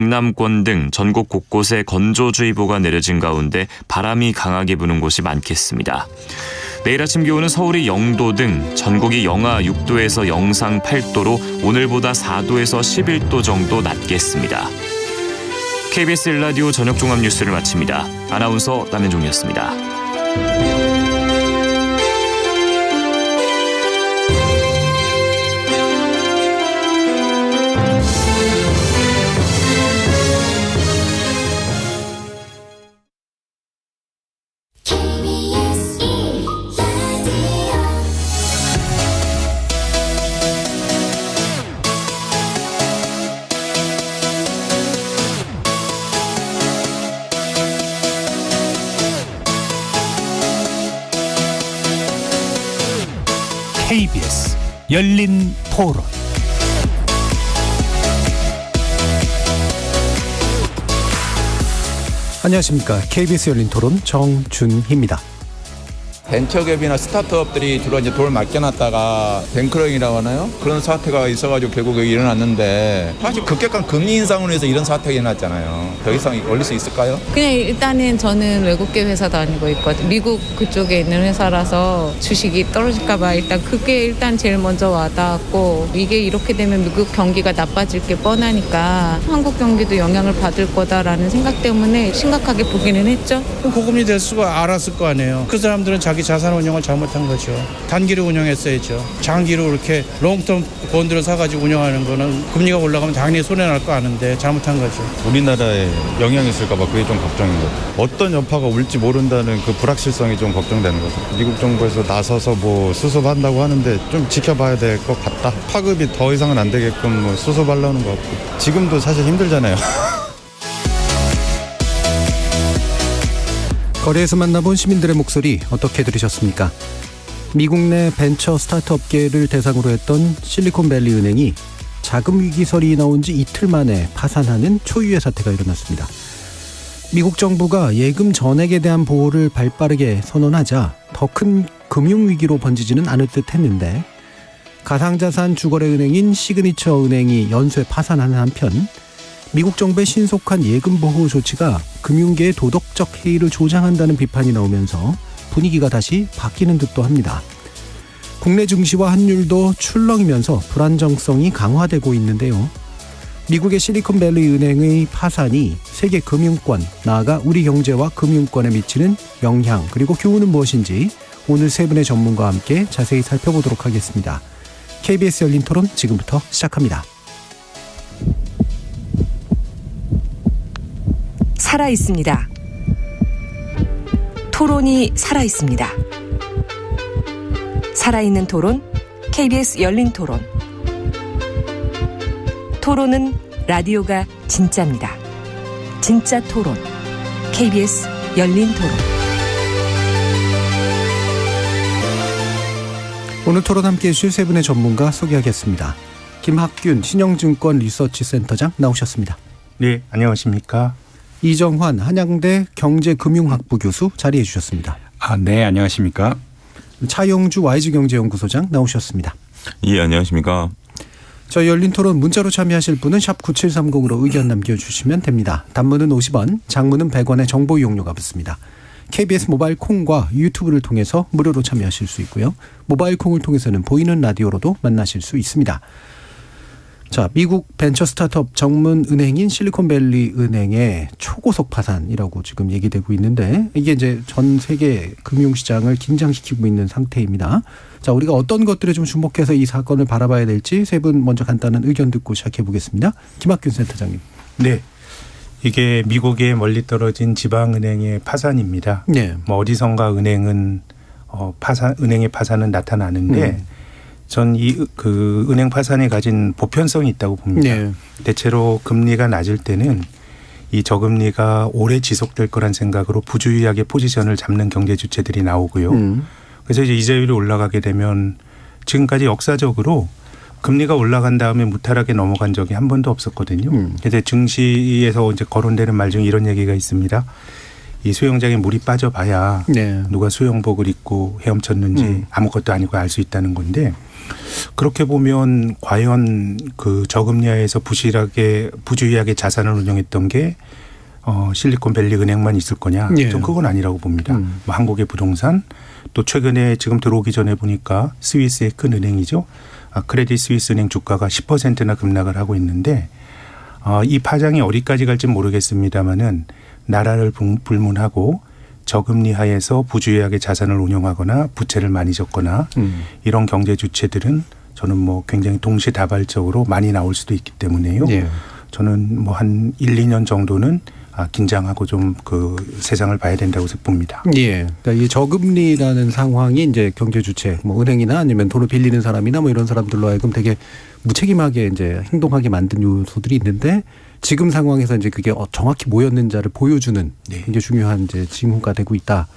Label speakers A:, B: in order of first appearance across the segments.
A: 경남권 등 전국 곳곳에 건조주의보가 내려진 가운데 바람이 강하게 부는 곳이 많겠습니다. 내일 아침 기온은 서울이 0도 등 전국이 영하 6도에서 영상 8도로 오늘보다 4도에서 11도 정도 낮겠습니다. KBS 1라디오 저녁 종합 뉴스를 마칩니다. 아나운서 남현종이었습니다.
B: KBS 열린 토론. 안녕하십니까. KBS 열린 토론 정준희입니다.
C: 벤처기업이나 스타트업들이 주로 이제 돈을 맡겨놨다가 뱅크런이라고 하나요? 그런 사태가 있어가지고 결국 여기 일어났는데 사실 급격한 금리 인상으로 해서 이런 사태가 일어났잖아요. 더 이상 올릴 수 있을까요?
D: 그냥 일단은 저는 외국계 회사 다니고 있거든요. 미국 그쪽에 있는 회사라서 주식이 떨어질까봐 일단 그게 일단 제일 먼저 와닿았고, 이게 이렇게 되면 미국 경기가 나빠질 게 뻔하니까 한국 경기도 영향을 받을 거다라는 생각 때문에 심각하게 보기는 했죠.
E: 고금리 될 수가 알았을 거 아니에요. 그 사람들은 자기 자산 운용을 잘못한 거죠. 단기로 운용했어야죠. 장기로 이렇게 롱텀 본드를 사가지고 운영하는 거는 금리가 올라가면 당연히 손해날 거 아는데 잘못한 거죠.
F: 우리나라에 영향이 있을까 봐 그게 좀 걱정인 거죠. 어떤 여파가 올지 모른다는 그 불확실성이 좀 걱정되는 거죠. 미국 정부에서 나서서 뭐 수습한다고 하는데 좀 지켜봐야 될 것 같다. 파급이 더 이상은 안 되게끔 뭐 수습하려는 것 같고. 지금도 사실 힘들잖아요.
B: 거리에서 만나본 시민들의 목소리 어떻게 들으셨습니까? 미국 내 벤처 스타트업계를 대상으로 했던 실리콘밸리 은행이 자금 위기설이 나온 지 이틀 만에 파산하는 초유의 사태가 일어났습니다. 미국 정부가 예금 전액에 대한 보호를 발빠르게 선언하자 더 큰 금융위기로 번지지는 않을 듯 했는데, 가상자산 주거래 은행인 시그니처 은행이 연쇄 파산하는 한편 미국 정부의 신속한 예금 보호 조치가 금융계의 도덕적 해이를 조장한다는 비판이 나오면서 분위기가 다시 바뀌는 듯도 합니다. 국내 증시와 환율도 출렁이면서 불안정성이 강화되고 있는데요. 미국의 실리콘밸리 은행의 파산이 세계 금융권, 나아가 우리 경제와 금융권에 미치는 영향, 그리고 교훈은 무엇인지 오늘 세 분의 전문가와 함께 자세히 살펴보도록 하겠습니다. KBS 열린 토론 지금부터 시작합니다.
G: 살아있습니다. 토론이 살아있습니다. 살아있는 토론, KBS 열린 토론. 토론은 라디오가 진짜입니다. 진짜 토론, KBS 열린 토론.
B: 오늘 토론 함께해 주실 세 분의 전문가 소개하겠습니다. 김학균 신영증권 리서치센터장 나오셨습니다.
H: 네, 안녕하십니까.
B: 이정환 한양대 경제금융학부 교수 자리해 주셨습니다.
H: 네, 안녕하십니까.
B: 차영주 YG경제연구소장 나오셨습니다.
I: 예, 안녕하십니까.
B: 저희 열린 토론 문자로 참여하실 분은 샵 9730으로 의견 남겨주시면 됩니다. 단문은 50원, 장문은 100원의 정보 이용료가 붙습니다. KBS 모바일 콩과 유튜브를 통해서 무료로 참여하실 수 있고요. 모바일 콩을 통해서는 보이는 라디오로도 만나실 수 있습니다. 자, 미국 벤처 스타트업 전문 은행인 실리콘밸리 은행의 초고속 파산이라고 지금 얘기되고 있는데, 이게 이제 전 세계 금융시장을 긴장시키고 있는 상태입니다. 자, 우리가 어떤 것들에 좀 주목해서 이 사건을 바라봐야 될지 세 분 먼저 간단한 의견 듣고 시작해 보겠습니다. 김학균 센터장님.
H: 네. 이게 미국의 멀리 떨어진 지방은행의 파산입니다.
B: 네.
H: 뭐 어디선가 은행은 은행의 파산은 나타나는데 전 그 은행 파산이 가진 보편성이 있다고 봅니다.
B: 네.
H: 대체로 금리가 낮을 때는 이 저금리가 오래 지속될 거란 생각으로 부주의하게 포지션을 잡는 경제 주체들이 나오고요. 그래서 이제 이자율이 올라가게 되면 지금까지 역사적으로 금리가 올라간 다음에 무탈하게 넘어간 적이 한 번도 없었거든요. 그래서 증시에서 이제 거론되는 말 중에 이런 얘기가 있습니다. 이 수영장에 물이 빠져봐야
B: 네.
H: 누가 수영복을 입고 헤엄쳤는지 아무것도 아니고 알 수 있다는 건데, 그렇게 보면 과연 그 저금리하에서 부주의하게 자산을 운영했던 게 실리콘밸리 은행만 있을 거냐?
B: 예.
H: 좀 그건 아니라고 봅니다. 뭐 한국의 부동산 또 최근에 지금 들어오기 전에 보니까 스위스의 큰 은행이죠. 크레딧 스위스 은행 주가가 10%나 급락을 하고 있는데 이 파장이 어디까지 갈지 모르겠습니다마는 나라를 불문하고 저금리 하에서 부주의하게 자산을 운용하거나 부채를 많이 졌거나 이런 경제 주체들은 저는 뭐 굉장히 동시다발적으로 많이 나올 수도 있기 때문에요.
B: 예.
H: 저는 뭐 한 1, 2년 정도는 긴장하고 좀 그 세상을 봐야 된다고 봅니다.
B: 예. 그러니까 이 저금리라는 상황이 이제 경제 주체, 뭐 은행이나 아니면 돈을 빌리는 사람이나 뭐 이런 사람들로 하여금 되게 무책임하게 이제 행동하게 만든 요소들이 있는데 지금 상황에서 이제 그게 정확히 뭐였는지를 보여주는 굉장히 중요한 이제 징후가 되고 있다.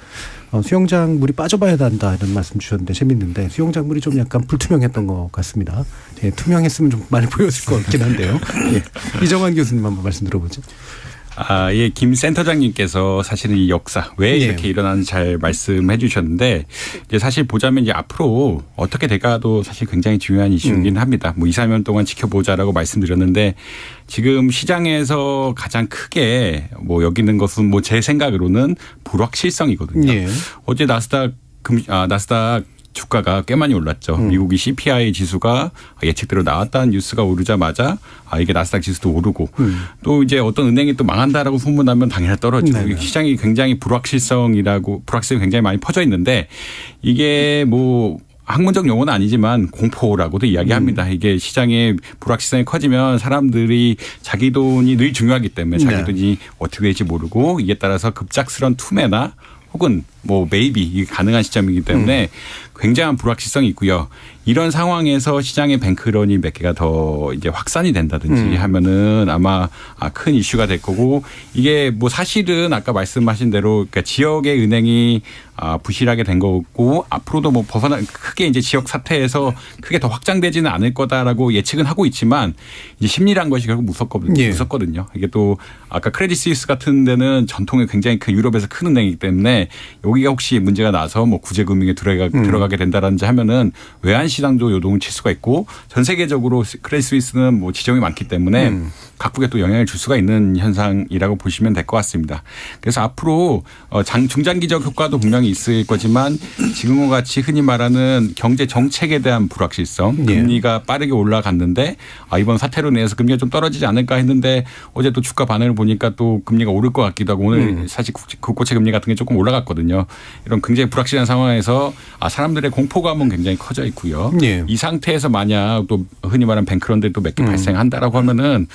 B: 수영장 물이 빠져봐야 한다 이런 말씀 주셨는데 재밌는데 수영장 물이 좀 약간 불투명했던 것 같습니다. 예, 투명했으면 좀 많이 보였을 것 같긴 한데요. 예. 이정환 교수님 한번 말씀 들어보죠.
I: 예, 김 센터장님께서 사실은 이 역사 왜 이렇게 일어나는지 잘 말씀해 주셨는데 이제 사실 보자면 이제 앞으로 어떻게 될까도 사실 굉장히 중요한 이슈이긴 합니다. 뭐 2, 3년 동안 지켜보자라고 말씀드렸는데 지금 시장에서 가장 크게 뭐 여기는 것은 뭐 제 생각으로는 불확실성이거든요.
B: 예.
I: 어제 나스닥 주가가 꽤 많이 올랐죠. 미국이 CPI 지수가 예측대로 나왔다는 뉴스가 오르자마자 이게 나스닥 지수도 오르고 또 이제 어떤 은행이 또 망한다라고 소문나면 당연히 떨어지고
B: 네네.
I: 시장이 굉장히 불확실성이 굉장히 많이 퍼져 있는데 이게 뭐 학문적 용어는 아니지만 공포라고도 이야기합니다. 이게 시장의 불확실성이 커지면 사람들이 자기 돈이 늘 중요하기 때문에 자기 돈이 어떻게 될지 모르고 이에 따라서 급작스런 투매나 혹은 뭐 메이비 이게 가능한 시점이기 때문에 굉장한 불확실성이 있고요. 이런 상황에서 시장의 뱅크런이 몇 개가 더 이제 확산이 된다든지 하면은 아마 큰 이슈가 될 거고 이게 뭐 사실은 아까 말씀하신 대로 그러니까 지역의 은행이 부실하게 된 거고 앞으로도 뭐 크게 이제 지역 사태에서 크게 더 확장되지는 않을 거다라고 예측은 하고 있지만 이제 심리란 것이 결국 무섭거든요. 이게 또 아까 크레딧 스위스 같은 데는 전통에 굉장히 큰 유럽에서 큰 은행이기 때문에 여기가 혹시 문제가 나서 뭐 구제금융에 들어가게 된다든지 하면은 외환 시장도 요동을 칠 수가 있고 전 세계적으로 크레딧 스위스는 뭐 지정이 많기 때문에 각국에 또 영향을 줄 수가 있는 현상이라고 보시면 될 것 같습니다. 그래서 앞으로 중장기적 효과도 분명히 있을 거지만 지금과 같이 흔히 말하는 경제 정책에 대한 불확실성, 금리가 빠르게 올라갔는데 이번 사태로 인해서 금리가 좀 떨어지지 않을까 했는데 어제 또 주가 반응을 보니까 또 금리가 오를 것 같기도 하고 오늘 사실 국고채 금리 같은 게 조금 올라갔거든요. 이런 굉장히 불확실한 상황에서 사람들의 공포감은 굉장히 커져 있고요. 이 상태에서 만약 또 흔히 말하는 뱅크런들이 또 몇 개 발생한다라고 하면은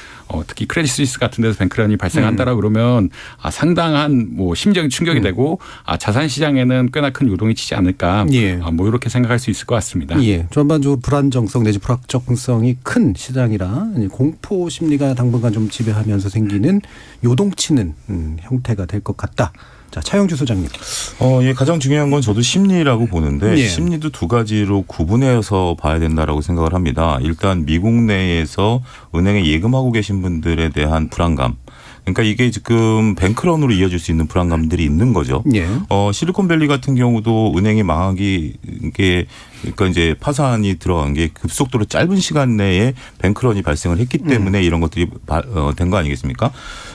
I: 특히 크레딧 스위스 같은 데서 뱅크런이 발생한다라고 그러면 상당한 뭐 심적인 충격이 되고 자산 시장에는 꽤나 큰 요동이 치지 않을까 뭐 이렇게 생각할 수 있을 것 같습니다.
B: 예. 전반적으로 불안정성 내지 불확정성이 큰 시장이라 공포 심리가 당분간 좀 지배하면서 생기는 요동치는 형태가 될 것 같다. 자, 차영주 소장님.
J: 예, 가장 중요한 건 저도 심리라고 보는데 심리도 두 가지로 구분해서 봐야 된다라고 생각을 합니다. 일단 미국 내에서 은행에 예금하고 계신 분들에 대한 불안감. 그러니까 이게 지금 뱅크런으로 이어질 수 있는 불안감들이 있는 거죠. 실리콘밸리 같은 경우도 은행이 망하기 그러니까 이제 파산이 들어간 게 급속도로 짧은 시간 내에 뱅크런이 발생을 했기 때문에 이런 것들이 된 거 아니겠습니까?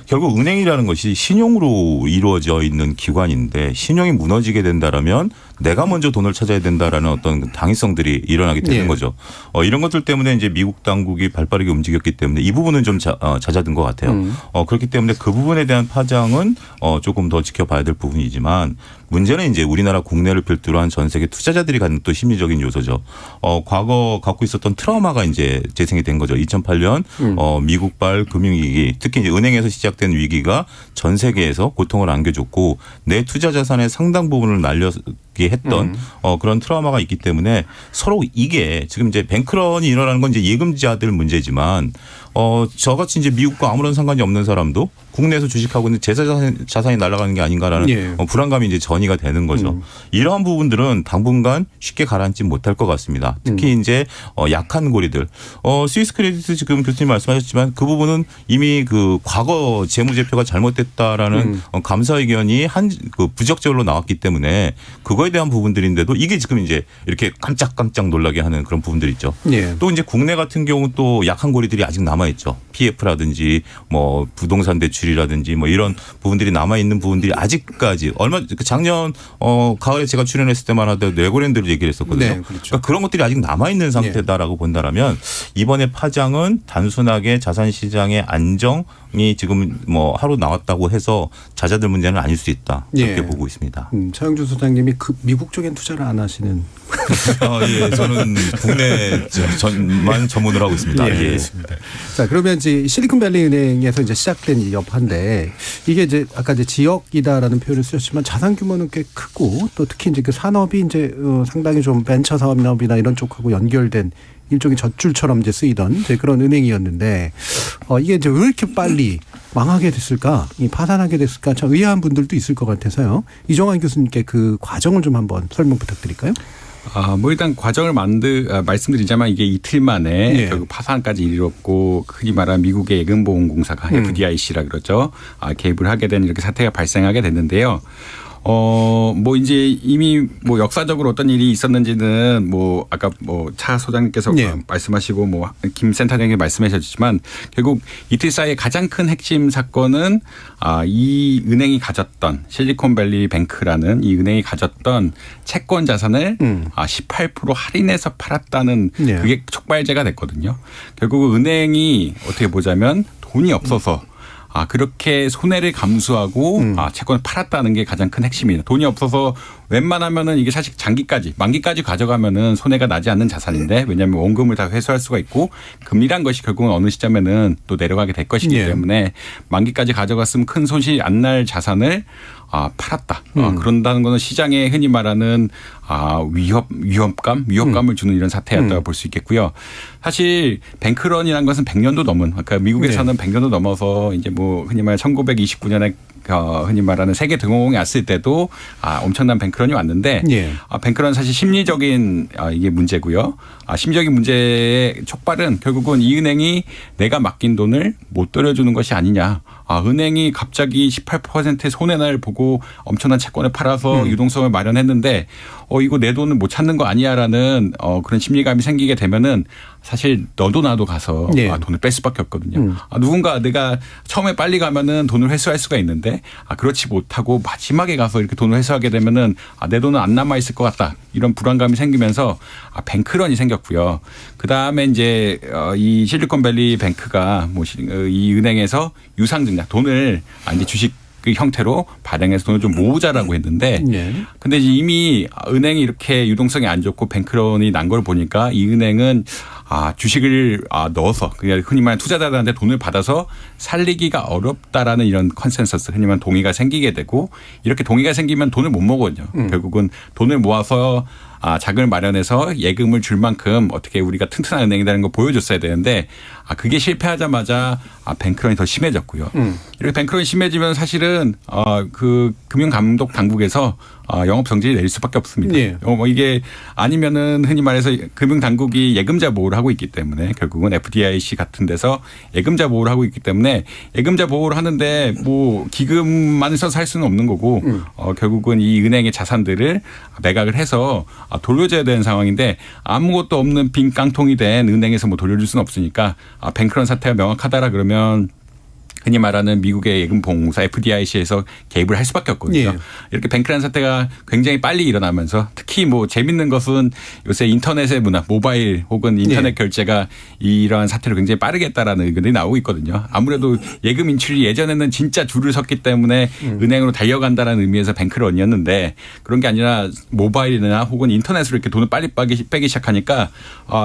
J: 결국 은행이라는 것이 신용으로 이루어져 있는 기관인데 신용이 무너지게 된다라면 내가 먼저 돈을 찾아야 된다라는 어떤 당위성들이 일어나게 되는 거죠. 이런 것들 때문에 이제 미국 당국이 발빠르게 움직였기 때문에 이 부분은 좀 잦아든 것 같아요. 그렇기 때문에 그 부분에 대한 파장은 조금 더 지켜봐야 될 부분이지만 문제는 이제 우리나라 국내를 필두로 한 전 세계 투자자들이 갖는 또 심리적인 요소죠. 과거 갖고 있었던 트라우마가 이제 재생이 된 거죠. 2008년 미국발 금융위기, 특히 이제 은행에서 시작된 위기가 전 세계에서 고통을 안겨줬고 내 투자 자산의 상당 부분을 날려게 했던 그런 트라우마가 있기 때문에 서로 이게 지금 이제 뱅크런이 일어나는 건 이제 예금자들 문제지만 저같이 이제 미국과 아무런 상관이 없는 사람도 국내에서 주식하고 있는 제 자산이 날아가는 게 아닌가라는
B: 예.
J: 불안감이 이제 전이가 되는 거죠. 이러한 부분들은 당분간 쉽게 가라앉지 못할 것 같습니다. 특히 이제 약한 고리들. 스위스 크레디트 지금 교수님 말씀하셨지만 그 부분은 이미 그 과거 재무제표가 잘못됐다라는 감사 의견이 그 부적절로 나왔기 때문에 그거에 대한 부분들인데도 이게 지금 이제 이렇게 깜짝깜짝 놀라게 하는 그런 부분들이 있죠.
B: 예.
J: 또 이제 국내 같은 경우 또 약한 고리들이 아직 남아 있죠. PF라든지 뭐 부동산 대출이라든지 뭐 이런 부분들이 남아 있는 부분들이 아직까지 작년 가을에 제가 출연했을 때만 하더라도 레고랜드를 얘기를 했었거든요.
B: 네, 그렇죠.
J: 그러니까 그런 것들이 아직 남아 있는 상태다라고 본다라면 이번에 파장은 단순하게 자산 시장의 안정이 지금 뭐 하루 나왔다고 해서 잦아들 문제는 아닐 수 있다. 그렇게
B: 예.
J: 보고 있습니다.
B: 차영준 소장님이 그 미국 쪽엔 투자를 안 하시는.
J: 예, 저는 국내 전만 전문을 하고 있습니다.
B: 예.
J: 예.
B: 자, 그러면 이제 실리콘밸리 은행에서 이제 시작된 이 여파인데 이게 이제 아까 이제 지역이다라는 표현을 쓰셨지만 자산 규모는 꽤 크고 또 특히 이제 그 산업이 이제 상당히 좀 벤처 사업이나 이런 쪽하고 연결된 일종의 젖줄처럼 이제 쓰이던 이제 그런 은행이었는데 이게 이제 왜 이렇게 빨리 망하게 됐을까, 파산하게 됐을까 참 의아한 분들도 있을 것 같아서요. 이종환 교수님께 그 과정을 좀 한번 설명 부탁드릴까요?
I: 뭐 일단 과정을 말씀드리자면 이게 이틀 만에
B: 네.
I: 결국 파산까지 이르렀고 흔히 말하는 미국의 예금보험공사가 FDIC라 그러죠. 개입을 하게 된 이렇게 사태가 발생하게 됐는데요. 뭐 이제 이미 뭐 역사적으로 어떤 일이 있었는지는 뭐 아까 뭐 차 소장님께서
B: 네.
I: 말씀하시고 뭐 김 센터장님이 말씀하셨지만 결국 이틀 사이의 가장 큰 핵심 사건은 이 은행이 가졌던 실리콘밸리 뱅크라는 이 은행이 가졌던 채권 자산을 18% 할인해서 팔았다는
B: 네.
I: 그게 촉발제가 됐거든요. 결국 은행이 어떻게 보자면 돈이 없어서 그렇게 손해를 감수하고 채권을 팔았다는 게 가장 큰 핵심이에요. 돈이 없어서 웬만하면은 이게 사실 만기까지 가져가면은 손해가 나지 않는 자산인데 왜냐하면 원금을 다 회수할 수가 있고 금리란 것이 결국은 어느 시점에는 또 내려가게 될 것이기 때문에 만기까지 가져갔으면 큰 손실이 안 날 자산을 팔았다. 그런다는 것은 시장에 흔히 말하는 위협감을 주는 이런 사태였다고 볼 수 있겠고요. 사실 뱅크런이라는 것은 100년도 넘은, 그러니까 미국에서는 100년도 넘어서 이제 뭐 흔히 말하는 1929년에 흔히 말하는 세계 등호공이 왔을 때도 엄청난 뱅크런이 왔는데 뱅크런은 사실 심리적인 이게 문제고요. 심리적인 문제의 촉발은 결국은 이 은행이 내가 맡긴 돈을 못 돌려주는 것이 아니냐. 은행이 갑자기 18%의 손해날 보고 엄청난 채권을 팔아서 유동성을 마련했는데 이거 내 돈을 못 찾는 거 아니야라는 그런 심리감이 생기게 되면은 사실 너도 나도 가서 돈을 뺄 수밖에 없거든요. 누군가 내가 처음에 빨리 가면은 돈을 회수할 수가 있는데 그렇지 못하고 마지막에 가서 이렇게 돈을 회수하게 되면은 내 돈은 안 남아 있을 것 같다. 이런 불안감이 생기면서 뱅크런이 생겼고요. 그 다음에 이제 이 실리콘밸리 뱅크가 이 은행에서 유상증자 돈을 이제 주식 그 형태로 발행해서 돈을 좀 모으자라고 했는데 근데 이미 은행이 이렇게 유동성이 안 좋고 뱅크런이 난 걸 보니까 이 은행은 주식을 넣어서 그냥 흔히 말하는 투자자들한테 돈을 받아서 살리기가 어렵다라는 이런 컨센서스 흔히 말하는 동의가 생기게 되고 이렇게 동의가 생기면 돈을 못 먹거든요. 결국은 돈을 모아서 자금을 마련해서 예금을 줄 만큼 어떻게 우리가 튼튼한 은행이라는 걸 보여줬어야 되는데 그게 실패하자마자 뱅크런이 더 심해졌고요. 이렇게 뱅크런이 심해지면 사실은 그 금융감독 당국에서 영업 정지를 내릴 수밖에 없습니다. 이게 아니면은 흔히 말해서 금융당국이 예금자 보호를 하고 있기 때문에 결국은 FDIC 같은 데서 예금자 보호를 하고 있기 때문에 예금자 보호를 하는데 뭐 기금만 써서 할 수는 없는 거고 결국은 이 은행의 자산들을 매각을 해서 돌려줘야 되는 상황인데 아무것도 없는 빈 깡통이 된 은행에서 뭐 돌려줄 수는 없으니까 뱅크런 사태가 명확하다라 그러면 흔히 말하는 미국의 예금보험공사 FDIC에서 개입을 할 수밖에 없거든요. 이렇게 뱅크런 사태가 굉장히 빨리 일어나면서 특히 뭐 재밌는 것은 요새 인터넷의 문화, 모바일 혹은 인터넷 결제가 이러한 사태를 굉장히 빠르게 했다라는 의견이 나오고 있거든요. 아무래도 예금 인출이 예전에는 진짜 줄을 섰기 때문에 은행으로 달려간다라는 의미에서 뱅크런이었는데 그런 게 아니라 모바일이나 혹은 인터넷으로 이렇게 돈을 빨리 빼기 시작하니까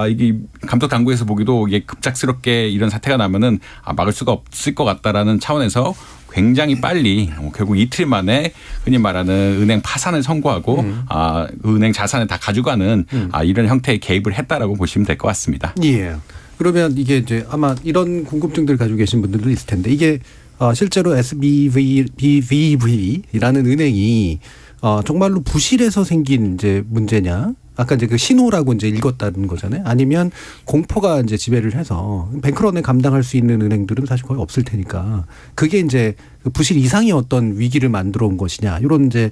I: 이게 감독 당국에서 보기도 이게 급작스럽게 이런 사태가 나면은 막을 수가 없을 것 같다. 라는 차원에서 굉장히 빨리 결국 이틀 만에 흔히 말하는 은행 파산을 선고하고 은행 자산을 다 가져가는 이런 형태의 개입을 했다라고 보시면 될 것 같습니다.
B: 그러면 이게 이제 아마 이런 궁금증들 가지고 계신 분들도 있을 텐데 이게 실제로 SBV라는 은행이 정말로 부실해서 생긴 이제 문제냐? 아까 이제 그 신호라고 이제 읽었다는 거잖아요. 아니면 공포가 이제 지배를 해서 뱅크런에 감당할 수 있는 은행들은 사실 거의 없을 테니까 그게 이제 부실 이상의 어떤 위기를 만들어 온 것이냐. 이런 이제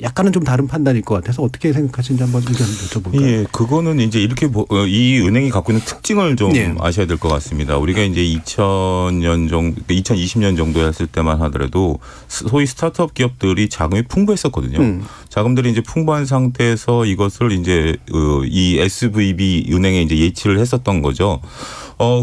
B: 약간은 좀 다른 판단일 것 같아서 어떻게 생각하시는지 한번 의견 여쭤볼까요?
J: 예, 그거는 이제 이렇게 이 은행이 갖고 있는 특징을 좀
B: 네.
J: 아셔야 될 것 같습니다. 우리가 이제 2020년 정도 했을 때만 하더라도 소위 스타트업 기업들이 자금이 풍부했었거든요. 자금들이 이제 풍부한 상태에서 이것을 이제 이 SVB 은행에 이제 예치를 했었던 거죠.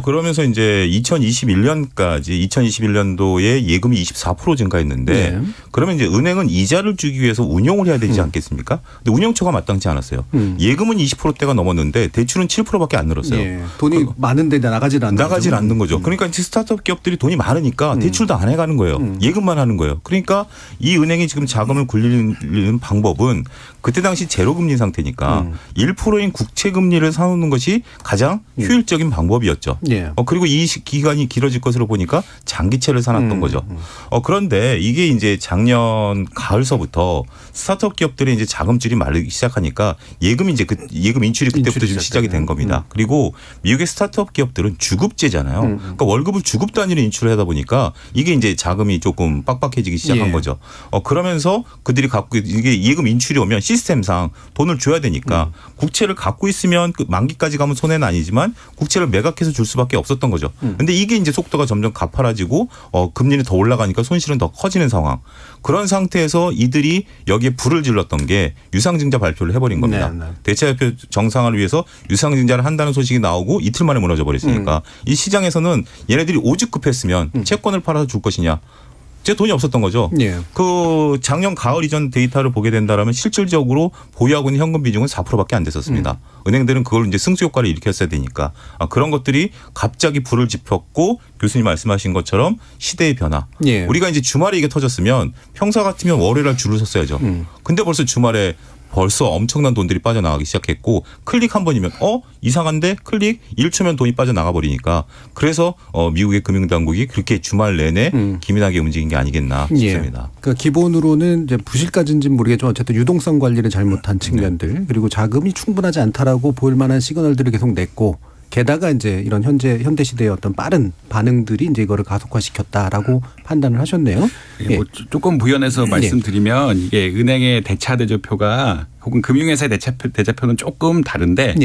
J: 그러면서 이제 2021년도에 예금이 24% 증가했는데
B: 네.
J: 그러면 이제 은행은 이자를 주기 위해서 운용을 해야 되지 않겠습니까? 근데 운용처가 마땅치 않았어요. 예금은 20%대가 넘었는데 대출은 7%밖에 안 늘었어요.
B: 예. 돈이 많은데 나가질
J: 않는 거죠. 그러니까 이제 스타트업 기업들이 돈이 많으니까 대출도 안 해가는 거예요. 예금만 하는 거예요. 그러니까 이 은행이 지금 자금을 굴리는 방법은 그때 당시 제로금리 상태니까 1%인 국채금리를 사놓는 것이 가장 효율적인 방법이었죠.
B: 예.
J: 그리고 이 기간이 길어질 것으로 보니까 장기채를 사놨던 거죠. 그런데 이게 이제 작년 가을서부터 스타트업 기업들이 이제 자금줄이 마르기 시작하니까 예금 인출이 그때부터 좀 시작이 된 겁니다. 그리고 미국의 스타트업 기업들은 주급제잖아요. 그러니까 월급을 주급 단위로 인출을 하다 보니까 이게 이제 자금이 조금 빡빡해지기 시작한 거죠. 그러면서 그들이 갖고 이게 예금 인출이 오면 시스템상 돈을 줘야 되니까 국채를 갖고 있으면 그 만기까지 가면 손해는 아니지만 국채를 매각해서 줄 수밖에 없었던 거죠. 그런데 이게 이제 속도가 점점 가파라지고 금리는 더 올라가니까 손실은 더 커지는 상황. 그런 상태에서 이들이 여기에 불을 질렀던 게 유상증자 발표를 해버린 겁니다.
B: 네, 네.
J: 대체발표 정상화를 위해서 유상증자를 한다는 소식이 나오고 이틀 만에 무너져 버렸으니까 이 시장에서는 얘네들이 오죽급했으면 채권을 팔아서 줄 것이냐. 제 돈이 없었던 거죠.
B: 예.
J: 그 작년 가을 이전 데이터를 보게 된다면 실질적으로 보유하고 있는 현금 비중은 4%밖에 안 됐었습니다. 은행들은 그걸 이제 승수 효과를 일으켰어야 되니까 그런 것들이 갑자기 불을 지폈고 교수님 말씀하신 것처럼 시대의 변화.
B: 예.
J: 우리가 이제 주말에 이게 터졌으면 평소 같으면 월요일날 줄을 섰어야죠. 근데 벌써 주말에 벌써 엄청난 돈들이 빠져나가기 시작했고 클릭 한 번이면 이상한데 클릭 1초면 돈이 빠져나가 버리니까 그래서 미국의 금융당국이 그렇게 주말 내내 기민하게 움직인 게 아니겠나 싶습니다.
B: 예. 그러니까 기본으로는 이제 부실까지인지는 모르겠지만 어쨌든 유동성 관리를 잘못한 측면들 그리고 자금이 충분하지 않다라고 보일 만한 시그널들을 계속 냈고 게다가 이제 이런 현대 시대의 어떤 빠른 반응들이 이제 이거를 가속화시켰다라고 판단을 하셨네요.
I: 뭐 조금 부연해서 말씀드리면 이게 은행의 대차 대조표가 혹은 금융회사의 대차표는 조금 다른데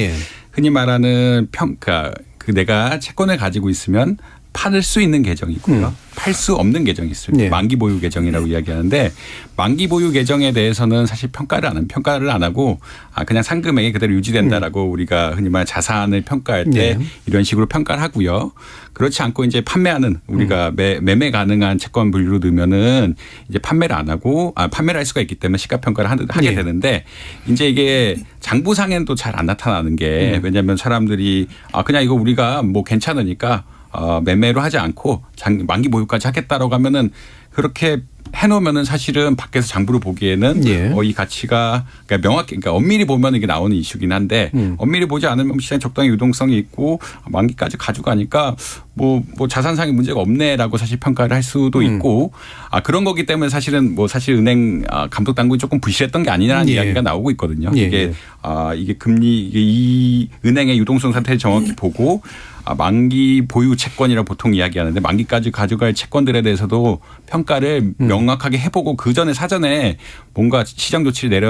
I: 흔히 말하는 평가 내가 채권을 가지고 있으면 팔 수 있는 계정이 있고요. 팔 수 없는 계정이 있습니다. 만기 보유 계정이라고 이야기하는데 만기 보유 계정에 대해서는 사실 평가를 안 하고 그냥 상금액이 그대로 유지된다라고 우리가 흔히 말하는 자산을 평가할 때 이런 식으로 평가를 하고요. 그렇지 않고 이제 판매하는 우리가 매매 가능한 채권 분류로 넣으면은 이제 판매를 안 하고 판매를 할 수가 있기 때문에 시가 평가를 하게 되는데 이제 이게 장부상에는 또 잘 안 나타나는 게 왜냐하면 사람들이 그냥 이거 우리가 뭐 괜찮으니까 매매로 하지 않고 만기 보유까지 하겠다라고 하면은 그렇게 해놓으면은 사실은 밖에서 장부를 보기에는 이 가치가 그러니까 명확히 그러니까 엄밀히 보면 이게 나오는 이슈긴 한데 엄밀히 보지 않으면 시장에 적당히 유동성이 있고 만기까지 가져가니까 뭐 자산상의 문제가 없네라고 사실 평가를 할 수도 있고 그런 거기 때문에 사실은 사실 은행 감독 당국이 조금 부실했던 게 아니냐는 이야기가 나오고 있거든요. 이게 금리 이 은행의 유동성 상태를 정확히 보고 만기 보유 채권이라고 보통 이야기하는데 만기까지 가져갈 채권들에 대해서도 평가를 명확하게 해보고 그 전에 사전에 뭔가 시장 조치를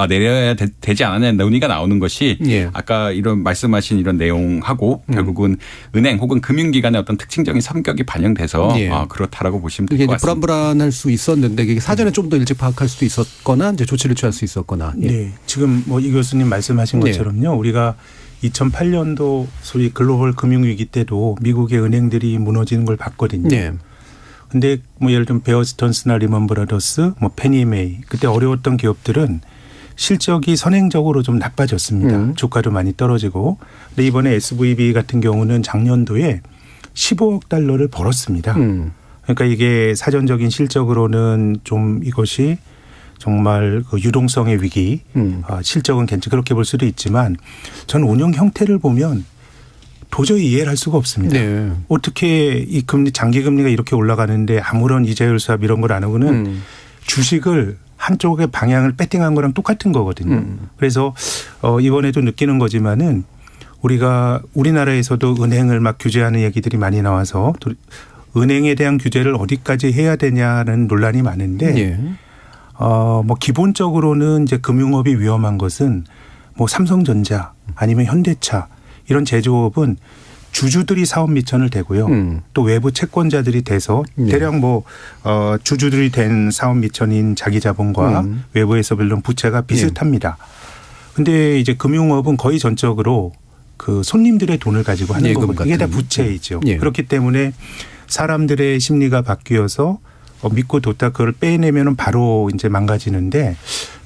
I: 내려야 되지 않았냐는 논의가 나오는 것이 아까 이런 말씀하신 이런 내용하고 결국은 은행 혹은 금융기관의 어떤 특징적인 성격이 반영돼서 그렇다라고 보시면 될 것 같습니다.
B: 불안불안할 수 있었는데 이게 사전에 좀 더 일찍 파악할 수도 있었거나 이제 조치를 취할 수 있었거나.
H: 네, 지금 이 교수님 말씀하신 것처럼요. 우리가 2008년도 소위 글로벌 금융위기 때도 미국의 은행들이 무너지는 걸 봤거든요. 근데 예를 들면 베어스턴스나 리먼 브라더스, 페니메이 그때 어려웠던 기업들은 실적이 선행적으로 좀 나빠졌습니다. 주가도 많이 떨어지고. 근데 이번에 SVB 같은 경우는 작년도에 15억 달러를 벌었습니다. 그러니까 이게 사전적인 실적으로는 좀 이것이 정말 그 유동성의 위기, 실적은 괜찮 그렇게 볼 수도 있지만 저는 운영 형태를 보면 도저히 이해를 할 수가 없습니다.
B: 네.
H: 어떻게 이 금리 장기 금리가 이렇게 올라가는데 아무런 이자율 수합 이런 걸 안 하고는 주식을 한쪽의 방향을 배팅한 거랑 똑같은 거거든요. 그래서 이번에도 느끼는 거지만은 우리가 우리나라에서도 은행을 막 규제하는 얘기들이 많이 나와서 은행에 대한 규제를 어디까지 해야 되냐는 논란이 많은데
B: 예.
H: 뭐 기본적으로는 이제 금융업이 위험한 것은 뭐 삼성전자 아니면 현대차 이런 제조업은 주주들이 사업 미천을 대고요. 또 외부 채권자들이 돼서 대략 뭐 주주들이 된 사업 미천인 자기 자본과 외부에서 빌린 부채가 비슷합니다. 근데 이제 금융업은 거의 전적으로 그 손님들의 돈을 가지고 하는 거거든요. 이게 다 부채이죠.
B: 예.
H: 그렇기 때문에 사람들의 심리가 바뀌어서 믿고 뒀다 그걸 빼내면은 바로 이제 망가지는데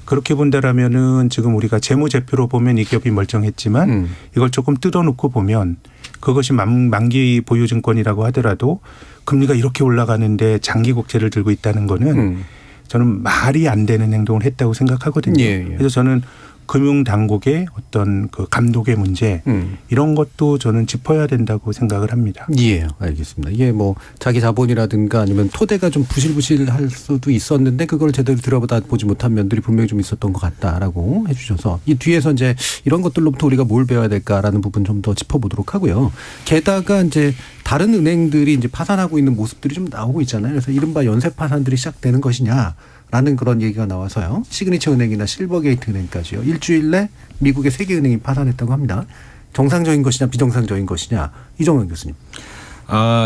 H: 그렇게 본다라면은 지금 우리가 재무제표로 보면 이 기업이 멀쩡했지만 이걸 조금 뜯어놓고 보면 그것이 만기 보유증권이라고 하더라도 금리가 이렇게 올라가는데 장기 국채를 들고 있다는 거는 저는 말이 안 되는 행동을 했다고 생각하거든요.
B: 예, 예.
H: 그래서 저는 금융당국의 어떤 그 감독의 문제 이런 것도 저는 짚어야 된다고 생각을 합니다.
B: 예, 알겠습니다. 이게 뭐 자기 자본이라든가 아니면 토대가 좀 부실부실할 수도 있었는데 그걸 제대로 들여다 보지 못한 면들이 분명히 좀 있었던 것 같다라고 해주셔서 이 뒤에서 이제 이런 것들로부터 우리가 뭘 배워야 될까라는 부분 좀 더 짚어보도록 하고요. 게다가 이제 다른 은행들이 이제 파산하고 있는 모습들이 좀 나오고 있잖아요. 그래서 이른바 연쇄 파산들이 시작되는 것이냐. 라는 그런 얘기가 나와서요. 시그니처 은행이나 실버게이트 은행까지요. 일주일 내 미국의 3개 은행이 파산했다고 합니다. 정상적인 것이냐 비정상적인 것이냐. 이정현 교수님.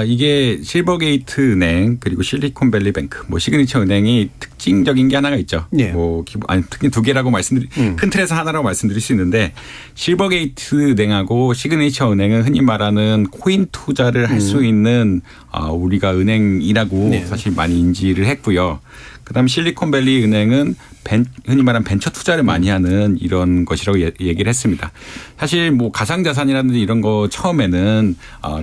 I: 이게 실버게이트 은행 그리고 실리콘밸리 뱅크 뭐 시그니처 은행이 특징적인 게 하나가 있죠.
B: 예.
I: 뭐 특히 두 개라고 큰 틀에서 하나라고 말씀드릴 수 있는데 실버게이트 은행하고 시그니처 은행은 흔히 말하는 코인 투자를 할 수 있는 우리가 은행이라고
B: 네.
I: 사실 많이 인지를 했고요. 그다음 실리콘밸리 은행은 흔히 말하는 벤처 투자를 많이 하는 이런 것이라고 얘기를 했습니다. 사실 뭐 가상자산이라든지 이런 거 처음에는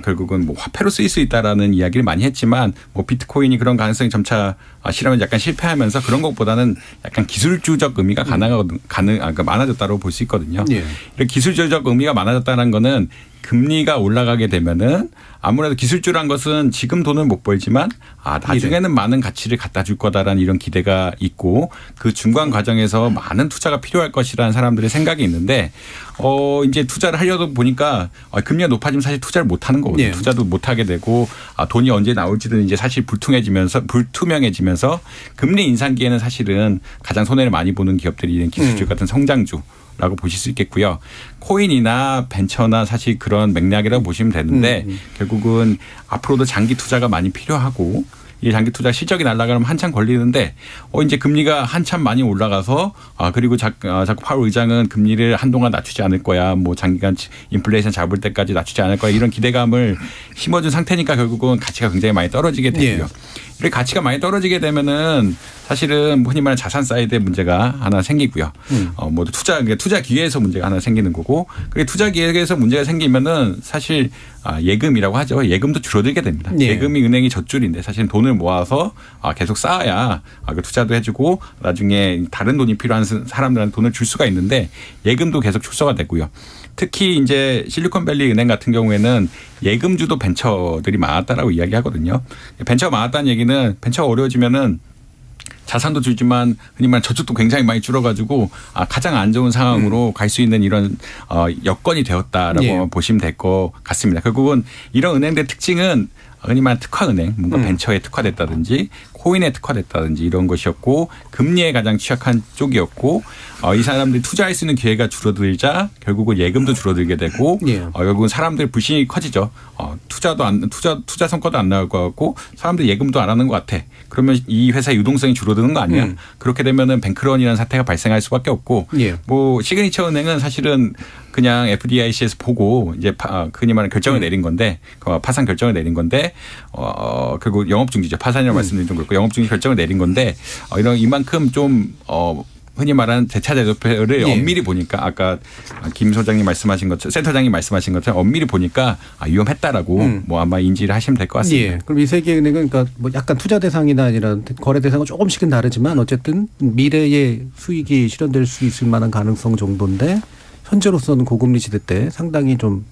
I: 결국은 뭐 화폐로 쓰일 수 있다라는 이야기를 많이 했지만 뭐 비트코인이 그런 가능성이 점차 실험에 약간 실패하면서 그런 것보다는 약간 기술주적 의미가 많아졌다고 볼 수 있거든요.
B: 예.
I: 이렇게 기술주적 의미가 많아졌다는 거는 금리가 올라가게 되면은 아무래도 기술주란 것은 지금 돈을 못 벌지만 나중에는 많은 가치를 갖다 줄 거다라는 이런 기대가 있고 그 중간 과정에서 많은 투자가 필요할 것이라는 사람들의 생각이 있는데 이제 투자를 하려다 보니까 금리가 높아지면 사실 투자를 못 하는 거거든요.
B: 예.
I: 투자도 못 하게 되고 돈이 언제 나올지는 이제 사실 불투명해지면서 금리 인상기에는 사실은 가장 손해를 많이 보는 기업들이 이런 기술주 같은 성장주 라고 보실 수 있겠고요. 코인이나 벤처나 사실 그런 맥락이라고 보시면 되는데 결국은 앞으로도 장기 투자가 많이 필요하고 이 장기 투자 실적이 날아가면 한참 걸리는데 이제 금리가 한참 많이 올라가서 그리고 자꾸 파월 의장은 금리를 한동안 낮추지 않을 거야. 뭐 장기간 인플레이션 잡을 때까지 낮추지 않을 거야. 이런 기대감을 심어준 상태니까 결국은 가치가 굉장히 많이 떨어지게 되고요.
B: 예.
I: 이렇게 가치가 많이 떨어지게 되면은 사실은 흔히 말하는 자산 사이드에 문제가 하나 생기고요. 모두 투자 기회에서 문제가 하나 생기는 거고, 그리고 투자 기회에서 문제가 생기면은 사실 예금이라고 하죠. 예금도 줄어들게 됩니다.
B: 예.
I: 예금이 은행이 젖줄인데 사실은 돈을 모아서 계속 쌓아야 투자도 해주고 나중에 다른 돈이 필요한 사람들한테 돈을 줄 수가 있는데 예금도 계속 축소가 되고요. 특히 이제 실리콘밸리 은행 같은 경우에는 예금주도 벤처들이 많았다라고 이야기하거든요. 벤처가 많았다는 얘기는 벤처가 어려워지면은 자산도 줄지만 흔히 말하는 저축도 굉장히 많이 줄어가지고 가장 안 좋은 상황으로 갈 수 있는 이런 여건이 되었다라고
B: 예.
I: 보시면 될 것 같습니다. 결국은 이런 은행들의 특징은 흔히 말하는 특화은행, 뭔가 벤처에 특화됐다든지 코인에 특화됐다든지 이런 것이었고 금리에 가장 취약한 쪽이었고 이 사람들이 투자할 수 있는 기회가 줄어들자 결국은 예금도 줄어들게 되고
B: 예.
I: 결국은 사람들 불신이 커지죠. 투자 성과도 안 나올 것 같고 사람들 예금도 안 하는 것 같아. 그러면 이 회사의 유동성이 줄어드는 거 아니야? 그렇게 되면은 뱅크런이라는 사태가 발생할 수밖에 없고
B: 예.
I: 뭐 시그니처 은행은 사실은 그냥 FDIC에서 보고 이제 흔히 말하는 결정을 내린 건데 파산 결정을 내린 건데 결국 영업중지죠. 파산이라고 말씀드린 좀 그렇고 영업중지 결정을 내린 건데 이만큼 좀 흔히 말하는 대차대조표를
B: 예.
I: 엄밀히 보니까 아까 김 소장님 말씀하신 것처럼 센터장님 말씀하신 것처럼 엄밀히 보니까 위험했다라고 뭐 아마 인지를 하시면 될 것 같습니다.
B: 예. 그럼 이 세 개 은행은 그러니까 뭐 약간 투자 대상이나 아니라 거래 대상은 조금씩은 다르지만 어쨌든 미래에 수익이 실현될 수 있을 만한 가능성 정도인데 현재로서는 고금리 시대 때 상당히 좀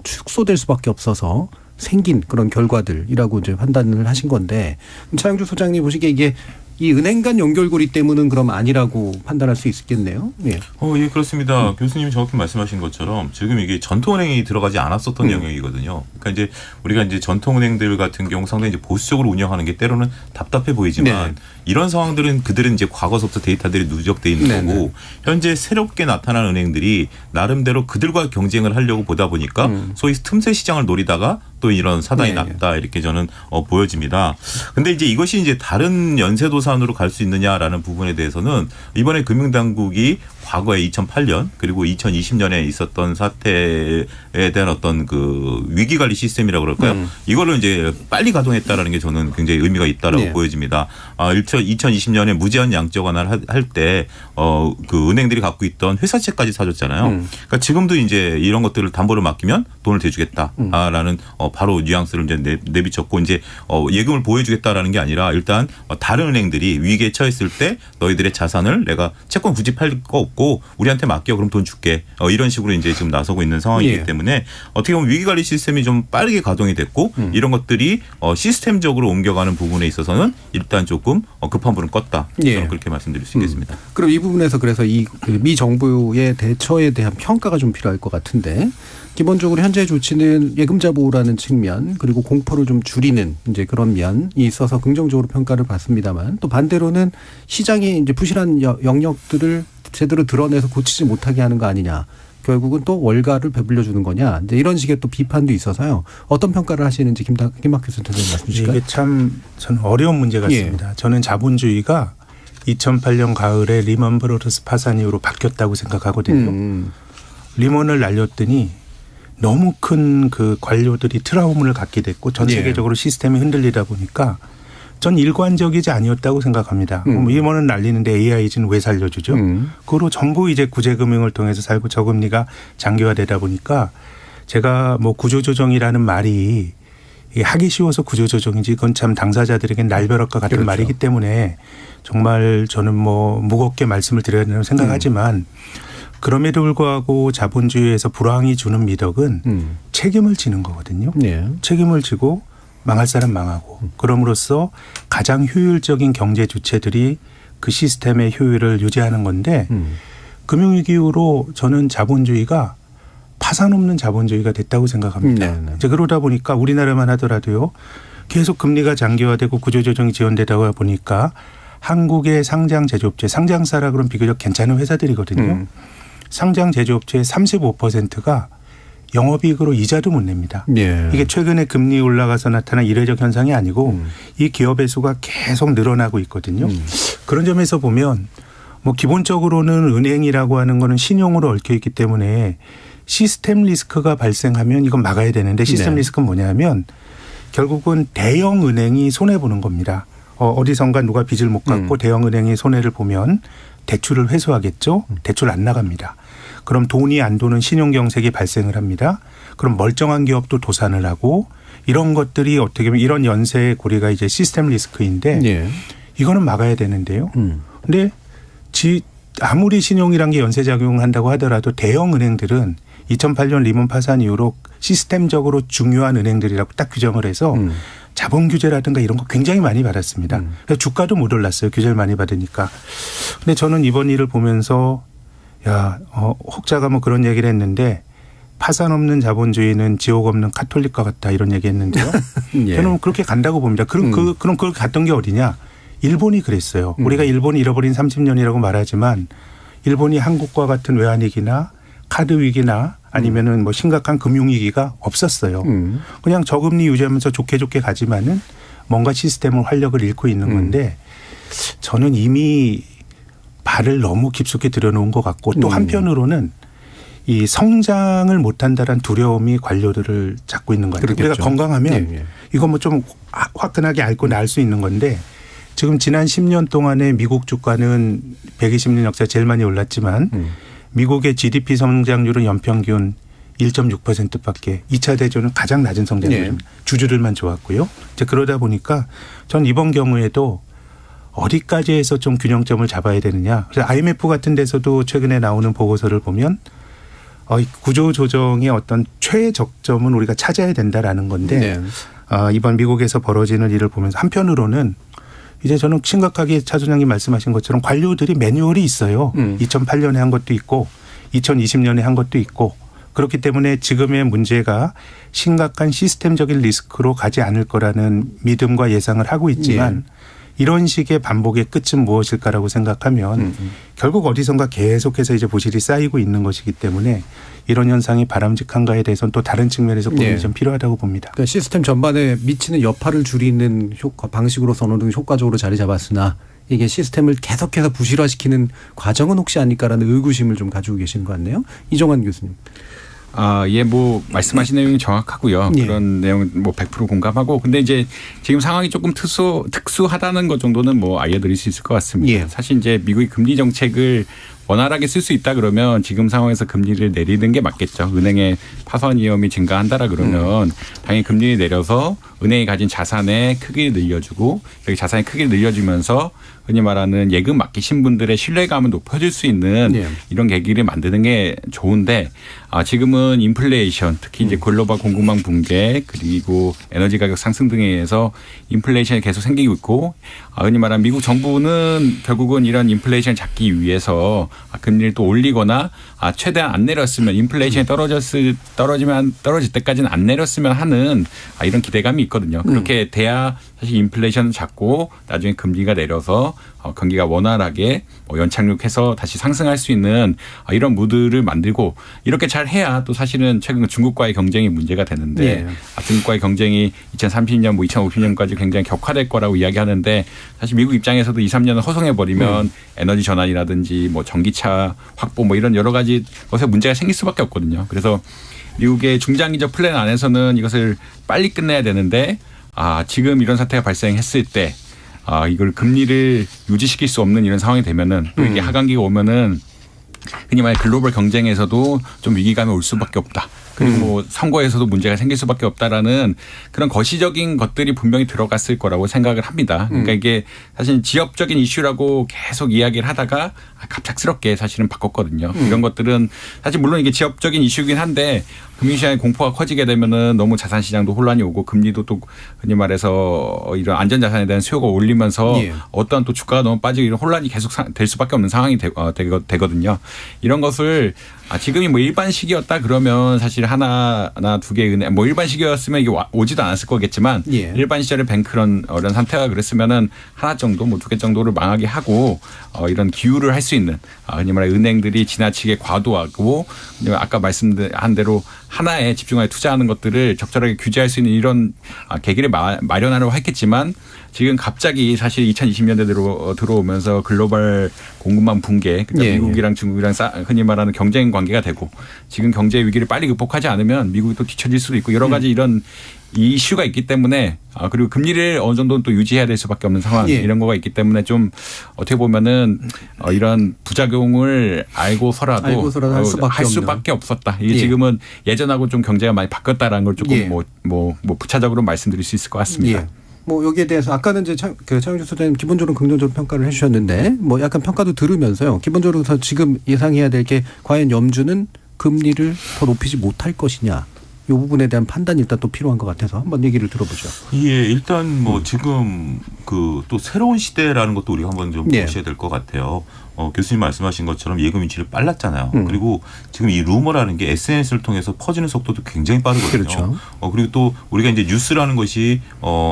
B: 축소될 수밖에 없어서 생긴 그런 결과들이라고 이제 판단을 하신 건데 차영주 소장님 보시기에 이게 이 은행 간 연결고리 때문은 그럼 아니라고 판단할 수 있겠네요. 예.
J: 예, 그렇습니다. 교수님이 정확히 말씀하신 것처럼 지금 이게 전통은행이 들어가지 않았었던 영역이거든요. 그러니까 이제 우리가 이제 전통은행들 같은 경우 상당히 이제 보수적으로 운영하는 게 때로는 답답해 보이지만 이런 상황들은 그들은 이제 과거서부터 데이터들이 누적돼 있는 거고 현재 새롭게 나타난 은행들이 나름대로 그들과 경쟁을 하려고 보다 보니까 소위 틈새 시장을 노리다가 또 이런 사단이 났다 이렇게 저는 보여집니다. 근데 이제 이것이 이제 다른 연쇄도산으로 갈 수 있느냐라는 부분에 대해서는 이번에 금융당국이 과거에 2008년 그리고 2020년에 있었던 사태에 대한 어떤 그 위기관리 시스템이라고 그럴까요? 이거를 이제 빨리 가동했다라는 게 저는 굉장히 의미가 있다라고 보여집니다. 2020년에 무제한 양적 완화를 할 때 그 은행들이 갖고 있던 회사채까지 사줬잖아요. 그러니까 지금도 이제 이런 것들을 담보를 맡기면 돈을 대주겠다라는 바로 뉘앙스를 이제 내비쳤고 이제 예금을 보여주겠다라는 게 아니라 일단 다른 은행들이 위기에 처했을 때 너희들의 자산을 내가 채권 굳이 팔 거 없고 우리한테 맡겨 그럼 돈 줄게 이런 식으로 이제 지금 나서고 있는 상황이기 때문에 어떻게 보면 위기관리 시스템이 좀 빠르게 가동이 됐고 이런 것들이 시스템적으로 옮겨가는 부분에 있어서는 일단 조금 급한 불은 껐다. 저는 그렇게 말씀드릴 수 있겠습니다.
B: 그럼 이 부분에서 그래서 이 미 정부의 대처에 대한 평가가 좀 필요할 것 같은데 기본적으로 현재 조치는 예금자 보호라는 측면 그리고 공포를 좀 줄이는 이제 그런 면이 있어서 긍정적으로 평가를 받습니다만 또 반대로는 시장이 이제 부실한 영역들을 제대로 드러내서 고치지 못하게 하는 거 아니냐. 결국은 또 월가를 배불려 주는 거냐. 이제 이런 식의 또 비판도 있어서요. 어떤 평가를 하시는지 김학규 선생님 말씀 주실까요?
H: 이게 참 저는 어려운 문제 같습니다. 저는 자본주의가 2008년 가을에 리먼 브러더스 파산 이후로 바뀌었다고 생각하거든요. 리먼을 날렸더니 너무 큰 그 관료들이 트라우마를 갖게 됐고 전 세계적으로 시스템이 흔들리다 보니까 전 일관적이지 아니었다고 생각합니다. 리먼은 날리는데 AIG는 왜 살려주죠? 그거로 전부 이제 구제금융을 통해서 살고 저금리가 장기화되다 보니까 제가 뭐 구조조정이라는 말이 하기 쉬워서 구조조정이지 그건 참 당사자들에겐 날벼락과 같은 말이기 때문에 정말 저는 뭐 무겁게 말씀을 드려야 된다고 생각하지만 그럼에도 불구하고 자본주의에서 불황이 주는 미덕은 책임을 지는 거거든요. 책임을 지고 망할 사람 망하고 그럼으로써 가장 효율적인 경제 주체들이 그 시스템의 효율을 유지하는 건데 금융위기 이후로 저는 자본주의가 파산 없는 자본주의가 됐다고 생각합니다. 이제 그러다 보니까 우리나라만 하더라도요. 계속 금리가 장기화되고 구조조정이 지연되다 보니까 한국의 상장 제조업체 상장사라 그러면 비교적 괜찮은 회사들이거든요. 상장 제조업체의 35%가 영업이익으로 이자도 못 냅니다. 이게 최근에 금리 올라가서 나타난 이례적 현상이 아니고 이 기업의 수가 계속 늘어나고 있거든요. 그런 점에서 보면 뭐 기본적으로는 은행이라고 하는 거는 신용으로 얽혀 있기 때문에 시스템 리스크가 발생하면 이건 막아야 되는데 시스템 리스크는 뭐냐면 결국은 대형 은행이 손해보는 겁니다. 어디선가 누가 빚을 못 갚고 대형 은행이 손해를 보면 대출을 회수하겠죠. 대출 안 나갑니다. 그럼 돈이 안 도는 신용경색이 발생을 합니다. 그럼 멀쩡한 기업도 도산을 하고 이런 것들이 어떻게 보면 이런 연쇄의 고리가 이제 시스템 리스크인데 이거는 막아야 되는데요. 근데 아무리 신용이란 게 연쇄작용을 한다고 하더라도 대형 은행들은 2008년 리먼 파산 이후로 시스템적으로 중요한 은행들이라고 딱 규정을 해서 자본 규제라든가 이런 거 굉장히 많이 받았습니다. 그래서 주가도 못 올랐어요. 규제를 많이 받으니까. 근데 저는 이번 일을 보면서 혹자가 뭐 그런 얘기를 했는데 파산 없는 자본주의는 지옥 없는 카톨릭과 같다 이런 얘기 했는데요. 저는 그렇게 간다고 봅니다. 그럼 그걸 갔던 게 어디냐. 일본이 그랬어요. 우리가 일본이 잃어버린 30년이라고 말하지만 일본이 한국과 같은 외환위기나 카드 위기나 아니면은 뭐 심각한 금융위기가 없었어요. 그냥 저금리 유지하면서 좋게 가지만은 뭔가 시스템은 활력을 잃고 있는 건데 저는 이미 발을 너무 깊숙이 들여놓은 것 같고 또 한편으로는 이 성장을 못한다는 두려움이 관료들을 잡고 있는 것 같아요. 우리가 건강하면 이거 뭐 좀 화끈하게 앓고 나을 수 있는 건데 지금 지난 10년 동안에 미국 주가는 120년 역사 제일 많이 올랐지만 미국의 GDP 성장률은 연평균 1.6%밖에 2차 대전은 가장 낮은 성장률입니다. 주주들만 좋았고요. 이제 그러다 보니까 전 이번 경우에도 어디까지 해서 좀 균형점을 잡아야 되느냐. 그래서 IMF 같은 데서도 최근에 나오는 보고서를 보면 이 구조 조정의 어떤 최적점은 우리가 찾아야 된다라는 건데 이번 미국에서 벌어지는 일을 보면서 한편으로는 이제 저는 심각하게 차 소장님 말씀하신 것처럼 관료들이 매뉴얼이 있어요. 2008년에 한 것도 있고 2020년에 한 것도 있고 그렇기 때문에 지금의 문제가 심각한 시스템적인 리스크로 가지 않을 거라는 믿음과 예상을 하고 있지만 이런 식의 반복의 끝은 무엇일까라고 생각하면 결국 어디선가 계속해서 이제 부실이 쌓이고 있는 것이기 때문에 이런 현상이 바람직한가에 대해서는 또 다른 측면에서 고민이 좀 필요하다고 봅니다.
B: 그러니까 시스템 전반에 미치는 여파를 줄이는 방식으로서는 효과적으로 자리 잡았으나 이게 시스템을 계속해서 부실화시키는 과정은 혹시 아닐까라는 의구심을 좀 가지고 계시는 것 같네요. 이종환 교수님.
I: 예, 뭐 말씀하신 내용이 정확하고요. 그런 내용 뭐 100% 공감하고. 근데 이제 지금 상황이 조금 특수하다는 것 정도는 뭐 알려드릴 수 있을 것 같습니다. 사실 이제 미국이 금리 정책을 원활하게 쓸 수 있다 그러면 지금 상황에서 금리를 내리는 게 맞겠죠. 은행의 파산 위험이 증가한다라 그러면 당연히 금리를 내려서 은행이 가진 자산의 크기를 늘려주고 이렇게 자산의 크기를 늘려주면서 흔히 말하는 예금 맡기신 분들의 신뢰감을 높여줄 수 있는 이런 계기를 만드는 게 좋은데 지금은 인플레이션 특히 이제 글로벌 공급망 붕괴 그리고 에너지 가격 상승 등에 의해서 인플레이션이 계속 생기고 있고 흔히 말하는 미국 정부는 결국은 이런 인플레이션을 잡기 위해서 금리를 또 올리거나 최대한 안 내렸으면 인플레이션이 떨어질 때까지는 안 내렸으면 하는 이런 기대감이 있거든요. 그렇게 돼야 사실 인플레이션을 잡고 나중에 금리가 내려서 경기가 원활하게 연착륙해서 다시 상승할 수 있는 이런 무드를 만들고 이렇게 잘 해야 또 사실은 최근 중국과의 경쟁이 문제가 되는데 중국과의 경쟁이 2030년, 2050년까지 굉장히 격화될 거라고 이야기하는데 사실 미국 입장에서도 2, 3년을 허송해버리면 에너지 전환이라든지 뭐 전기차 확보 뭐 이런 여러 가지 것에 문제가 생길 수밖에 없거든요. 그래서 미국의 중장기적 플랜 안에서는 이것을 빨리 끝내야 되는데 지금 이런 사태가 발생했을 때 이걸 금리를 유지시킬 수 없는 이런 상황이 되면은 또 이게 하강기가 오면은 흔히 말해 글로벌 경쟁에서도 좀 위기감이 올 수밖에 없다. 그리고 뭐 선거에서도 문제가 생길 수밖에 없다라는 그런 거시적인 것들이 분명히 들어갔을 거라고 생각을 합니다. 그러니까 이게 사실 지역적인 이슈라고 계속 이야기를 하다가 갑작스럽게 사실은 바꿨거든요. 이런 것들은 사실 물론 이게 지역적인 이슈긴 한데 금융시장의 공포가 커지게 되면은 너무 자산시장도 혼란이 오고 금리도 또 흔히 말해서 이런 안전자산에 대한 수요가 올리면서 어떠한 또 주가가 너무 빠지고 이런 혼란이 계속 될 수밖에 없는 상황이 되거든요. 이런 것을 지금이 뭐 일반 시기였다 그러면 사실 하나 두 개 은행 뭐 일반 시기였으면 이게 오지도 않았을 거겠지만 일반 시절에 뱅크런 이런 상태가 그랬으면은 하나 정도 뭐 두 개 정도를 망하게 하고 이런 기울을 할 수 있는 흔히 말해 은행들이 지나치게 과도하고 아까 말씀한 대로 하나에 집중하여 투자하는 것들을 적절하게 규제할 수 있는 이런 계기를 마련하려고 했겠지만 지금 갑자기 사실 2020년대 들어오면서 글로벌 공급망 붕괴 그러니까 미국이랑 중국이랑 흔히 말하는 경쟁 관계가 되고 지금 경제 위기를 빨리 극복하지 않으면 미국이 또 뒤처질 수도 있고 여러 가지 이런 이슈가 있기 때문에 그리고 금리를 어느 정도는 또 유지해야 될 수밖에 없는 상황 이런 거가 있기 때문에 좀 어떻게 보면은 이런 부작용을 알고서라도 할 수밖에 없었다. 이게 지금은 예전하고 좀 경제가 많이 바뀌었다라는 걸 조금 뭐 부차적으로 말씀드릴 수 있을 것 같습니다.
B: 뭐 여기에 대해서 아까는 이제 차영주 소장님 기본적으로 긍정적으로 평가를 해주셨는데 뭐 약간 평가도 들으면서요. 기본적으로 지금 예상해야 될 게 과연 염주는 금리를 더 높이지 못할 것이냐. 이 부분에 대한 판단이 일단 또 필요한 것 같아서 한번 얘기를 들어보죠.
J: 일단 뭐 지금 또 새로운 시대라는 것도 우리가 한번 좀 보셔야 될 것 같아요. 교수님 말씀하신 것처럼 예금 인출이 빨랐잖아요. 그리고 지금 이 루머라는 게 SNS를 통해서 퍼지는 속도도 굉장히 빠르거든요.
B: 그렇죠.
J: 그리고 또 우리가 이제 뉴스라는 것이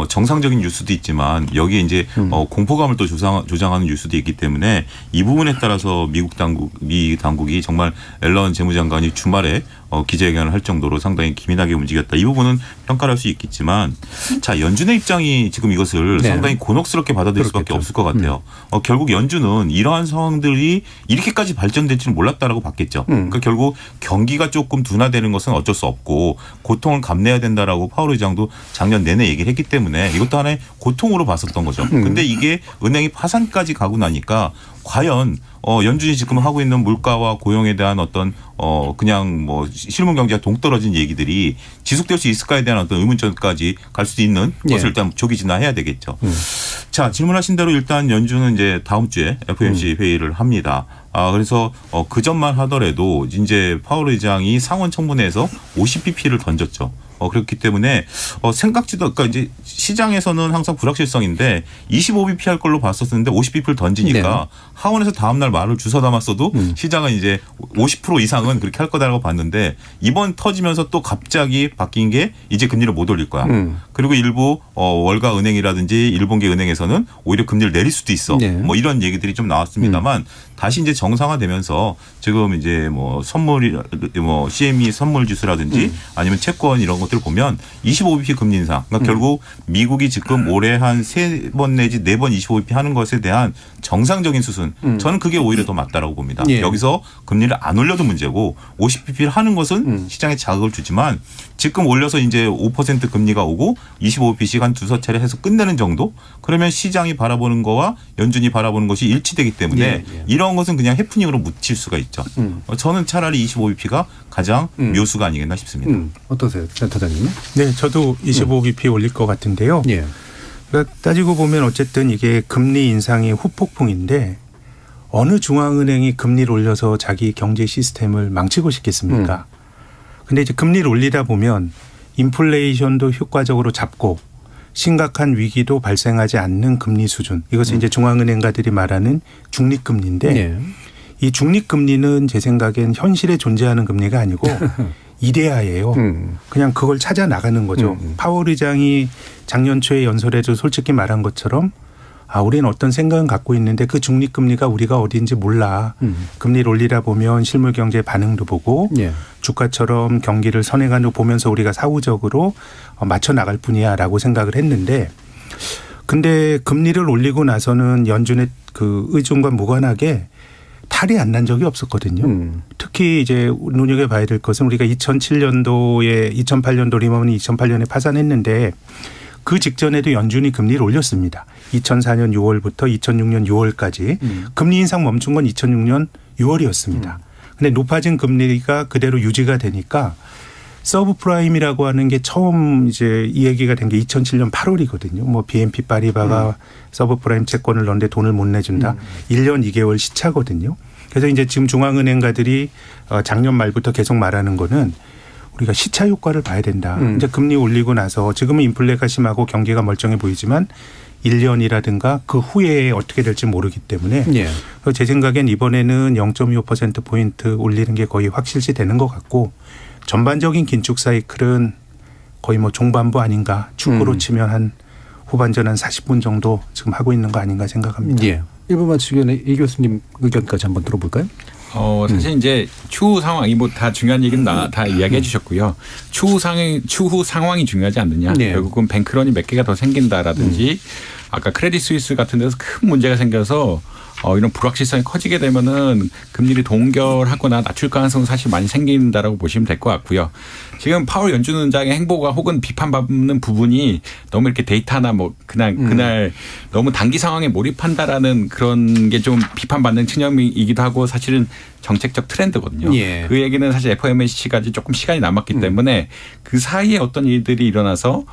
J: 정상적인 뉴스도 있지만 여기에 이제 공포감을 또 조장하는 뉴스도 있기 때문에 이 부분에 따라서 미 당국이 정말 앨런 재무장관이 주말에 기자회견을 할 정도로 상당히 기민하게 움직였다. 이 부분은 평가를 할 수 있겠지만 자 연준의 입장이 지금 이것을 상당히 곤혹스럽게 받아들일 수밖에 없을 것 같아요. 결국 연준은 이러한 상황들이 이렇게까지 발전될지는 몰랐다라고 봤겠죠. 그러니까 결국 경기가 조금 둔화되는 것은 어쩔 수 없고 고통을 감내해야 된다라고 파월 의장도 작년 내내 얘기를 했기 때문에 이것도 하나의 고통으로 봤었던 거죠. 근데 이게 은행이 파산까지 가고 나니까 과연 연준이 지금 하고 있는 물가와 고용에 대한 어떤 그냥 뭐 실물 경제가 동떨어진 얘기들이 지속될 수 있을까에 대한 어떤 의문점까지 갈 수도 있는 것을 일단 조기 진화해야 되겠죠. 자, 질문하신 대로 일단 연준은 이제 다음 주에 FOMC 회의를 합니다. 그래서 그 전만 하더라도 이제 파월 의장이 상원 청문회에서 50bp를 던졌죠. 그렇기 때문에 생각지도 그러니까 이제 시장에서는 항상 불확실성인데 25bp 할 걸로 봤었는데 50bp를 던지니까 하원에서 다음 날 말을 주워 담았어도 시장은 이제 50% 이상은 그렇게 할 거다라고 봤는데 이번 터지면서 또 갑자기 바뀐 게 이제 금리를 못 올릴 거야. 그리고 일부 월가 은행이라든지 일본계 은행에서는 오히려 금리를 내릴 수도 있어. 뭐 이런 얘기들이 좀 나왔습니다만 다시 이제 정상화되면서 지금 이제 뭐 선물이 뭐 CME 선물 지수라든지 아니면 채권 이런 것들을 보면 25bp 금리 인상. 그러니까 결국 미국이 지금 올해 한 3번 내지 4번 25bp 하는 것에 대한 정상적인 수순. 저는 그게 오히려 더 맞다라고 봅니다. 여기서 금리를 안 올려도 문제고 50bp를 하는 것은 시장에 자극을 주지만 지금 올려서 이제 5% 금리가 오고 25bp씩 한 두세 차례 해서 끝내는 정도? 그러면 시장이 바라보는 거와 연준이 바라보는 것이 일치되기 때문에 이런 것은 그냥 해프닝으로 묻힐 수가 있죠. 저는 차라리 25bp가 가장 묘수가 아니겠나 싶습니다.
B: 어떠세요, 센터장님?
H: 네, 저도 25bp 올릴 것 같은데요. 그러니까 따지고 보면 어쨌든 이게 금리 인상이 후폭풍인데 어느 중앙은행이 금리를 올려서 자기 경제 시스템을 망치고 싶겠습니까? 근데 이제 금리를 올리다 보면 인플레이션도 효과적으로 잡고 심각한 위기도 발생하지 않는 금리 수준. 이것은 이제 중앙은행가들이 말하는 중립금리인데 이 중립금리는 제 생각엔 현실에 존재하는 금리가 아니고 이데아예요. 그냥 그걸 찾아 나가는 거죠. 파월 의장이 작년 초에 연설에도 솔직히 말한 것처럼 우리는 어떤 생각은 갖고 있는데 그 중립금리가 우리가 어디인지 몰라. 금리를 올리다 보면 실물 경제 반응도 보고 주가처럼 경기를 선행하는 거 보면서 우리가 사후적으로 맞춰 나갈 뿐이야라고 생각을 했는데 근데 금리를 올리고 나서는 연준의 그 의중과 무관하게 탈이 안 난 적이 없었거든요. 특히 이제 눈여겨봐야 될 것은 우리가 2008년도 리먼이 2008년에 파산했는데 그 직전에도 연준이 금리를 올렸습니다. 2004년 6월부터 2006년 6월까지 금리 인상 멈춘 건 2006년 6월이었습니다. 근데 높아진 금리가 그대로 유지가 되니까 서브프라임이라고 하는 게 처음 이제 이 얘기가 된 게 2007년 8월이거든요. 뭐 BNP 파리바가 서브프라임 채권을 넣는데 돈을 못 내준다. 1년 2개월 시차거든요. 그래서 이제 지금 중앙은행가들이 작년 말부터 계속 말하는 거는 우리가 시차 효과를 봐야 된다. 이제 금리 올리고 나서 지금은 인플레가 심하고 경기가 멀쩡해 보이지만 1년이라든가 그 후에 어떻게 될지 모르기 때문에 제 생각엔 이번에는 0.25%포인트 올리는 게 거의 확실시 되는 것 같고 전반적인 긴축 사이클은 거의 뭐 중반부 아닌가. 축구로 치면 한 후반전 한 40분 정도 지금 하고 있는 거 아닌가 생각합니다.
B: 1분 맞추기 전에 이 교수님 의견까지 한번 들어볼까요?
I: 사실 이제 추후 상황이 뭐 다 중요한 얘기는 다 이야기해 주셨고요. 추후 상황이 중요하지 않느냐. 결국은 뱅크런이 몇 개가 더 생긴다라든지 아까 크레딧 스위스 같은 데서 큰 문제가 생겨서 이런 불확실성이 커지게 되면은 금리를 동결하거나 낮출 가능성은 사실 많이 생긴다라고 보시면 될 것 같고요. 지금 파월 연준 의장의 행보가 혹은 비판받는 부분이 너무 이렇게 데이터나 뭐 그날 너무 단기 상황에 몰입한다라는 그런 게 좀 비판받는 측면이기도 하고 사실은 정책적 트렌드거든요. 그 얘기는 사실 FOMC까지 조금 시간이 남았기 때문에 그 사이에 어떤 일들이 일어나서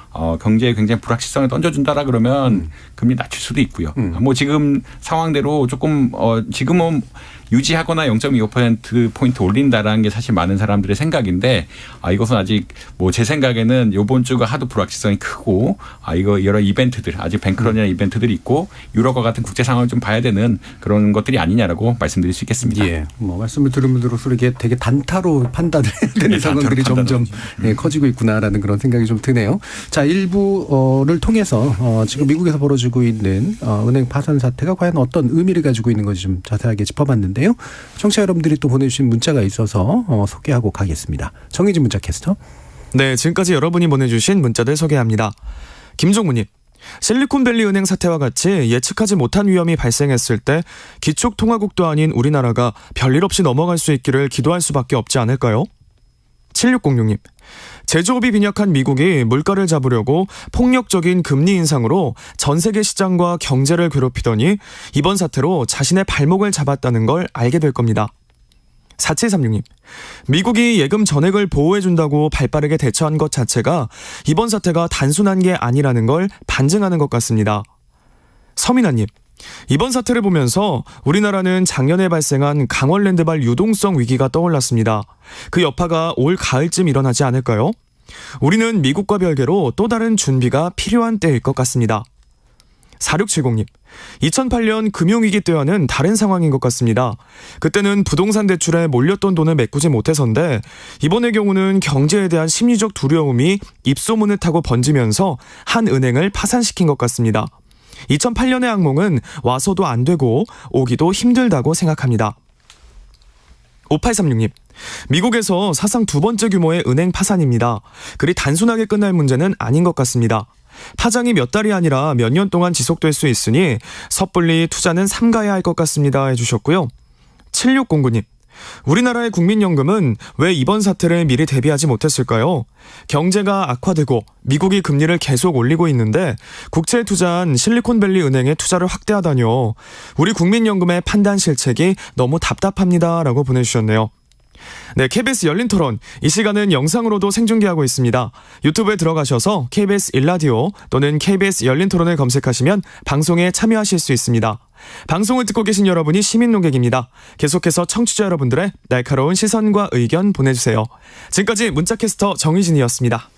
I: 경제에 굉장히 불확실성을 던져준다라 그러면 금리 낮출 수도 있고요. 뭐 지금 상황대로 조금 지금은 유지하거나 0.25%포인트 올린다라는 게 사실 많은 사람들의 생각인데 이것은 아직 뭐 제 생각에는 이번 주가 하도 불확실성이 크고 이거 여러 이벤트들 아직 뱅크런이라는 이벤트들이 있고 유럽과 같은 국제 상황을 좀 봐야 되는 그런 것들이 아니냐라고 말씀드릴 수 있겠습니다.
B: 뭐 말씀을 들으면 들을수록 이게 되게 단타로 판단을 해야 되는 상황들이 점점 커지고 있구나라는 그런 생각이 좀 드네요. 자, 일부를 통해서 지금 미국에서 벌어지고 있는 은행 파산 사태가 과연 어떤 의미를 가지고 있는 건지 좀 자세하게 짚어봤는데 청취자 여러분들이 또 보내주신 문자가 있어서 소개하고 가겠습니다. 정의진 문자 캐스터.
K: 네, 지금까지 여러분이 보내주신 문자들 소개합니다. 김종무님. 실리콘밸리 은행 사태와 같이 예측하지 못한 위험이 발생했을 때 기축통화국도 아닌 우리나라가 별일 없이 넘어갈 수 있기를 기도할 수밖에 없지 않을까요? 7606님. 제조업이 빈약한 미국이 물가를 잡으려고 폭력적인 금리 인상으로 전 세계 시장과 경제를 괴롭히더니 이번 사태로 자신의 발목을 잡았다는 걸 알게 될 겁니다. 4736님, 미국이 예금 전액을 보호해준다고 발빠르게 대처한 것 자체가 이번 사태가 단순한 게 아니라는 걸 반증하는 것 같습니다. 서민아님, 이번 사태를 보면서 우리나라는 작년에 발생한 강원랜드발 유동성 위기가 떠올랐습니다. 그 여파가 올 가을쯤 일어나지 않을까요? 우리는 미국과 별개로 또 다른 준비가 필요한 때일 것 같습니다. 4670님, 2008년 금융위기 때와는 다른 상황인 것 같습니다. 그때는 부동산 대출에 몰렸던 돈을 메꾸지 못해서인데 이번의 경우는 경제에 대한 심리적 두려움이 입소문을 타고 번지면서 한 은행을 파산시킨 것 같습니다. 2008년의 악몽은 와서도 안 되고 오기도 힘들다고 생각합니다. 5836님, 미국에서 사상 두 번째 규모의 은행 파산입니다. 그리 단순하게 끝날 문제는 아닌 것 같습니다. 파장이 몇 달이 아니라 몇 년 동안 지속될 수 있으니 섣불리 투자는 삼가야 할 것 같습니다 해주셨고요. 7609님, 우리나라의 국민연금은 왜 이번 사태를 미리 대비하지 못했을까요? 경제가 악화되고 미국이 금리를 계속 올리고 있는데 국채에 투자한 실리콘밸리 은행에 투자를 확대하다뇨. 우리 국민연금의 판단 실책이 너무 답답합니다 라고 보내주셨네요. 네, KBS 열린 토론. 이 시간은 영상으로도 생중계하고 있습니다. 유튜브에 들어가셔서 KBS 1라디오 또는 KBS 열린 토론을 검색하시면 방송에 참여하실 수 있습니다. 방송을 듣고 계신 여러분이 시민 논객입니다. 계속해서 청취자 여러분들의 날카로운 시선과 의견 보내주세요. 지금까지 문자캐스터 정희진이었습니다.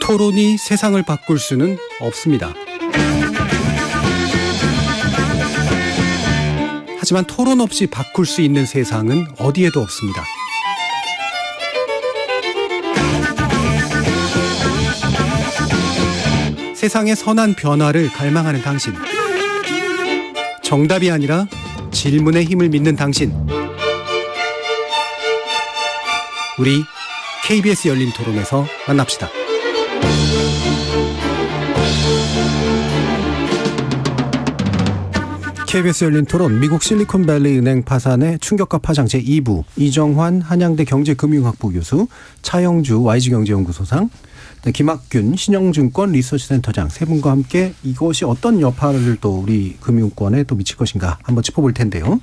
B: 토론이 세상을 바꿀 수는 없습니다. 하지만 토론 없이 바꿀 수 있는 세상은 어디에도 없습니다. 세상의 선한 변화를 갈망하는 당신. 정답이 아니라 질문의 힘을 믿는 당신. 우리 KBS 열린 토론에서 만납시다. KBS 열린 토론, 미국 실리콘밸리 은행 파산의 충격과 파장 제2부, 이정환 한양대 경제금융학부 교수, 차영주 YG경제연구소장, 김학균 신영증권 리서치센터장 세 분과 함께 이것이 어떤 여파를 또 우리 금융권에 또 미칠 것인가 한번 짚어볼 텐데요.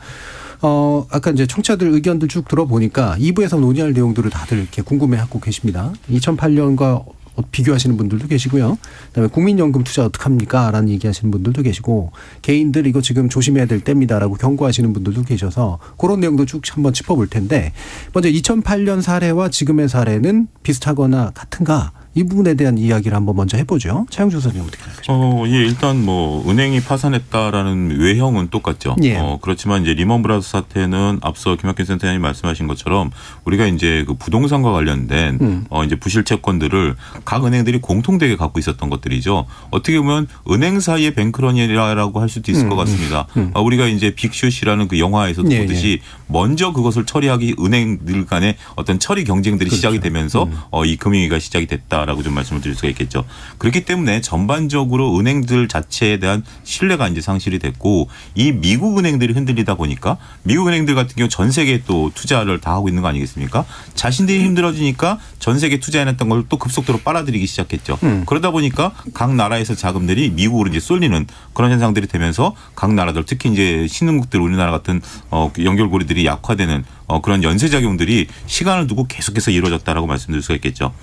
B: 아까 이제 청취자들 의견들 쭉 들어보니까 2부에서 논의할 내용들을 다들 이렇게 궁금해하고 계십니다. 2008년과 비교하시는 분들도 계시고요. 그다음에 국민연금 투자 어떡합니까? 라는 얘기하시는 분들도 계시고, 개인들 이거 지금 조심해야 될 때입니다라고 경고하시는 분들도 계셔서 그런 내용도 쭉 한번 짚어볼 텐데, 먼저 2008년 사례와 지금의 사례는 비슷하거나 같은가? 이 부분에 대한 이야기를 한번 먼저 해보죠. 차영주 선생님 어떻게 생각하십니까?
J: 예, 일단 뭐 은행이 파산했다라는 외형은 똑같죠.
B: 예.
J: 그렇지만 이제 리먼 브라더스 사태는 앞서 김학균 센터장님 말씀하신 것처럼 우리가 이제 그 부동산과 관련된 이제 부실 채권들을 각 은행들이 공통되게 갖고 있었던 것들이죠. 어떻게 보면 은행 사이의 뱅크런이라고 할 수도 있을 것 같습니다. 우리가 이제 빅슛이라는 그 영화에서도
B: 예,
J: 보듯이 먼저 그것을 처리하기 은행들 간의 어떤 처리 경쟁들이
B: 그렇죠.
J: 시작이 되면서 이 금융위기가 시작이 됐다. 라고 좀 말씀을 드릴 수가 있겠죠. 그렇기 때문에 전반적으로 은행들 자체에 대한 신뢰가 이제 상실이 됐고, 이 미국 은행들이 흔들리다 보니까 미국 은행들 같은 경우 전 세계에 또 투자를 다 하고 있는 거 아니겠습니까? 자신들이 힘들어지니까 전 세계 투자해놨던 걸 또 급속도로 빨아들이기 시작했죠. 그러다 보니까 각 나라에서 자금들이 미국으로 이제 쏠리는 그런 현상들이 되면서 각 나라들, 특히 이제 신흥국들, 우리나라 같은 연결고리들이 약화되는 그런 연쇄작용들이 시간을 두고 계속해서 이루어졌다라고 말씀드릴 수가 있겠죠.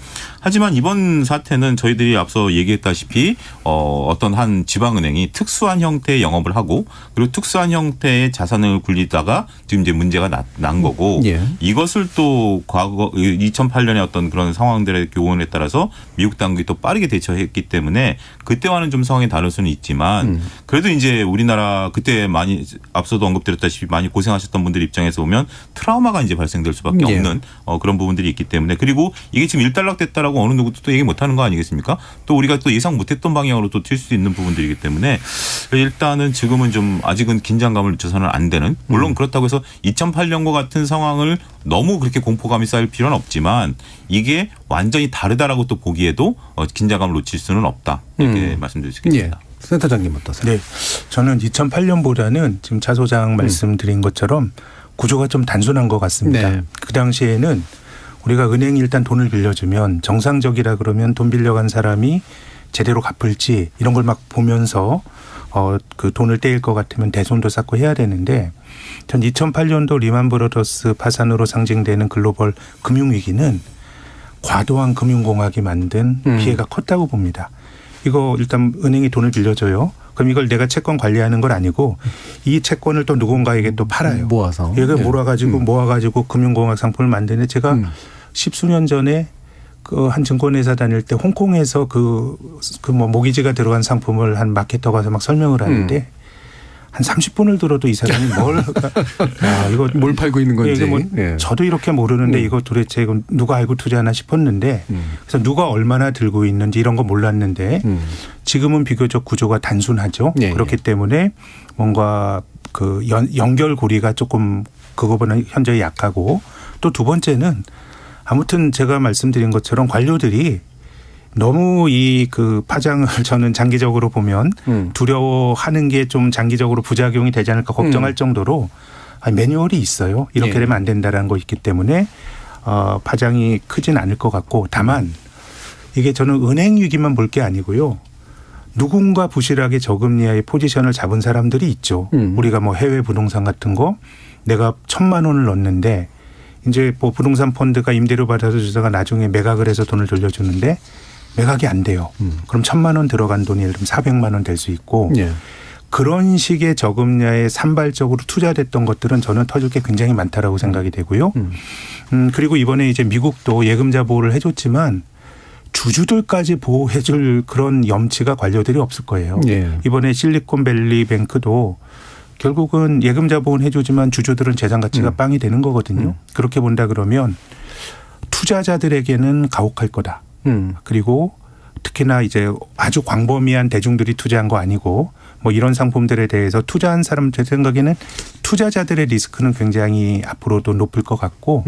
J: 하지만 이번 사태는 저희들이 앞서 얘기했다시피 어떤 한 지방은행이 특수한 형태의 영업을 하고 그리고 특수한 형태의 자산을 굴리다가 지금 이제 문제가 난 거고,
B: 예.
J: 이것을 또 과거 2008년에 어떤 그런 상황들의 교훈에 따라서 미국 당국이 또 빠르게 대처했기 때문에 그때와는 좀 상황이 다를 수는 있지만 그래도 이제 우리나라 그때 많이 앞서도 언급드렸다시피 많이 고생하셨던 분들 입장에서 보면 트라우마가 이제 발생될 수밖에 없는 그런 부분들이 있기 때문에, 그리고 이게 지금 일단락됐다라고 어느 누구도 또 얘기 못하는 거 아니겠습니까? 또 우리가 또 예상 못했던 방향으로 또 튈 수 있는 부분들이기 때문에 일단은 지금은 좀 아직은 긴장감을 늦춰서는 안 되는, 물론 그렇다고 해서 2008년과 같은 상황을 너무 그렇게 공포감이 쌓일 필요는 없지만 이게 완전히 다르다라고 또 보기에도 긴장감을 놓칠 수는 없다, 이렇게 말씀드릴 수 있겠습니다.
B: 예. 센터장님 어떠세요?
H: 네, 저는 2008년보다는 지금 차 소장 말씀드린 것처럼 구조가 좀 단순한 것 같습니다.
B: 네.
H: 그 당시에는 우리가 은행이 일단 돈을 빌려주면 정상적이라 그러면 돈 빌려간 사람이 제대로 갚을지 이런 걸 막 보면서 그 돈을 떼일 것 같으면 대손도 쌓고 해야 되는데 전 2008년도 리만 브러더스 파산으로 상징되는 글로벌 금융위기는 과도한 금융공학이 만든 피해가 컸다고 봅니다. 이거 일단 은행이 돈을 빌려줘요. 그럼 이걸 내가 채권 관리하는 건 아니고 이 채권을 또 누군가에게 또 팔아요.
B: 모아서.
H: 이걸 모아가지고 금융공학 상품을 만드는데 제가 10수년 전에 그 한 증권회사 다닐 때 홍콩에서 뭐 모기지가 들어간 상품을 한 마케터 가서 막 설명을 하는데 한 30분을 들어도 이 사람이 이거
B: 뭘 팔고 있는 건지.
H: 이게 뭐 저도 이렇게 모르는데 이거 도대체 누가 알고 투자하나 싶었는데 그래서 누가 얼마나 들고 있는지 이런 거 몰랐는데 지금은 비교적 구조가 단순하죠. 그렇기 때문에 뭔가 그 연결고리가 조금 그거보다 현저히 약하고 또 두 번째는 아무튼 제가 말씀드린 것처럼 관료들이 너무 이 그 파장을 저는 장기적으로 보면 두려워하는 게 좀 장기적으로 부작용이 되지 않을까 걱정할 정도로 매뉴얼이 있어요. 이렇게 되면 안 된다라는 거 있기 때문에 파장이 크진 않을 것 같고 다만 이게 저는 은행 위기만 볼 게 아니고요. 누군가 부실하게 저금리의 포지션을 잡은 사람들이 있죠. 우리가 뭐 해외 부동산 같은 거 내가 1,000만 원을 넣었는데 이제 뭐 부동산 펀드가 임대료 받아서 주다가 나중에 매각을 해서 돈을 돌려주는데 매각이 안 돼요. 그럼 1,000만 원 들어간 돈이 예를 들면 400만 원 될 수 있고 그런 식의 저금리에 산발적으로 투자됐던 것들은 저는 터질 게 굉장히 많다라고 생각이 되고요. 그리고 이번에 이제 미국도 예금자 보호를 해줬지만 주주들까지 보호해줄 그런 염치가 관료들이 없을 거예요. 이번에 실리콘밸리 뱅크도 결국은 예금자 보호는 해주지만 주주들은 재산 가치가 빵이 되는 거거든요. 그렇게 본다 그러면 투자자들에게는 가혹할 거다. 그리고 특히나 이제 아주 광범위한 대중들이 투자한 거 아니고 뭐 이런 상품들에 대해서 투자한 사람 제 생각에는 투자자들의 리스크는 굉장히 앞으로도 높을 것 같고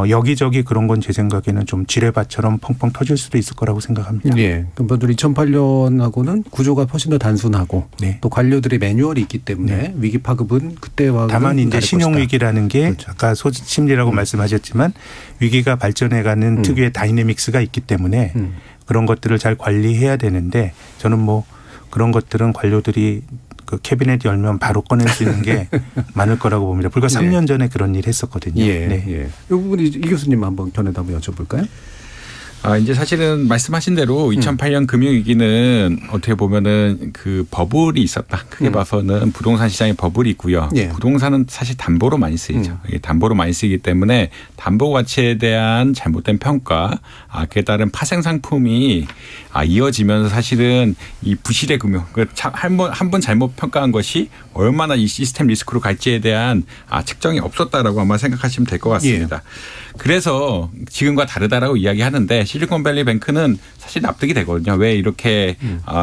H: 여기저기 그런 건 제 생각에는 좀 지뢰밭처럼 펑펑 터질 수도 있을 거라고 생각합니다.
B: 예. 그러니까 2008년하고는 구조가 훨씬 더 단순하고 또 관료들의 매뉴얼이 있기 때문에 위기 파급은 그때와
H: 다만 이제 신용 위기라는 게 그렇죠. 아까 소심리라고 말씀하셨지만 위기가 발전해가는 특유의 다이내믹스가 있기 때문에 그런 것들을 잘 관리해야 되는데 저는 뭐 그런 것들은 관료들이 그 캐비넷 열면 바로 꺼낼 수 있는 게 많을 거라고 봅니다. 불과 3년 전에 그런 일 했었거든요.
B: 이 부분이 이 교수님 한번 전에도 한번 여쭤볼까요?
I: 이제 사실은 말씀하신 대로 2008년 금융위기는 어떻게 보면은 그 버블이 있었다. 크게 봐서는 부동산 시장에 버블이 있고요. 부동산은 사실 담보로 많이 쓰이죠. 담보로 많이 쓰이기 때문에 담보 가치에 대한 잘못된 평가, 그에 따른 파생 상품이 이어지면서 사실은 이 부실의 금융, 한 번 잘못 평가한 것이 얼마나 이 시스템 리스크로 갈지에 대한 측정이 없었다라고 아마 생각하시면 될 것 같습니다. 그래서 지금과 다르다라고 이야기하는데 실리콘밸리 뱅크는 사실 납득이 되거든요. 왜 이렇게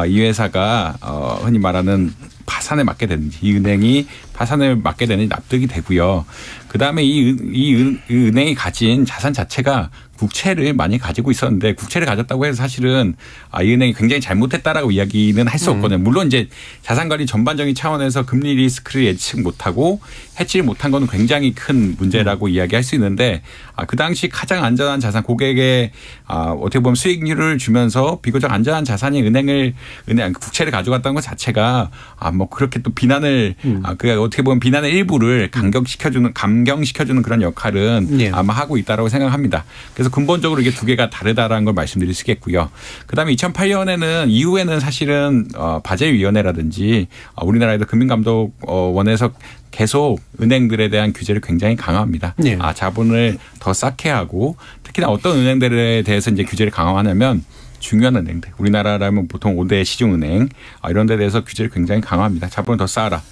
I: 이 회사가 흔히 말하는 파산에 맞게 되는지, 이 은행이 파산을 맞게 되는지 납득이 되고요. 그다음에 이 은행이 가진 자산 자체가 국채를 많이 가지고 있었는데 국채를 가졌다고 해서 사실은 이 은행이 굉장히 잘못했다라고 이야기는 할 수 없거든요. 물론 이제 자산관리 전반적인 차원에서 금리 리스크를 예측 못하고 해치를 못한 건 굉장히 큰 문제라고 이야기할 수 있는데 그 당시 가장 안전한 자산 고객에 어떻게 보면 수익률을 주면서 비교적 안전한 자산이 은행 국채를 가져갔다는 것 자체가 뭐 그렇게 또 비난을 그 어떻게 보면 비난의 일부를 감경시켜주는 그런 역할은 아마 하고 있다라고 생각합니다. 그래서 근본적으로 이게 두 개가 다르다라는 걸 말씀드릴 수 있겠고요. 그다음에 2008년에는 이후에는 사실은 바젤위원회라든지 우리나라에도 금융감독원에서 계속 은행들에 대한 규제를 굉장히 강화합니다. 자본을 더 쌓게 하고 특히나 어떤 은행들에 대해서 이제 규제를 강화하냐면 중요한 은행들, 우리나라라면 보통 5대 시중은행 이런 데 대해서 규제를 굉장히 강화합니다. 자본을 더 쌓아라.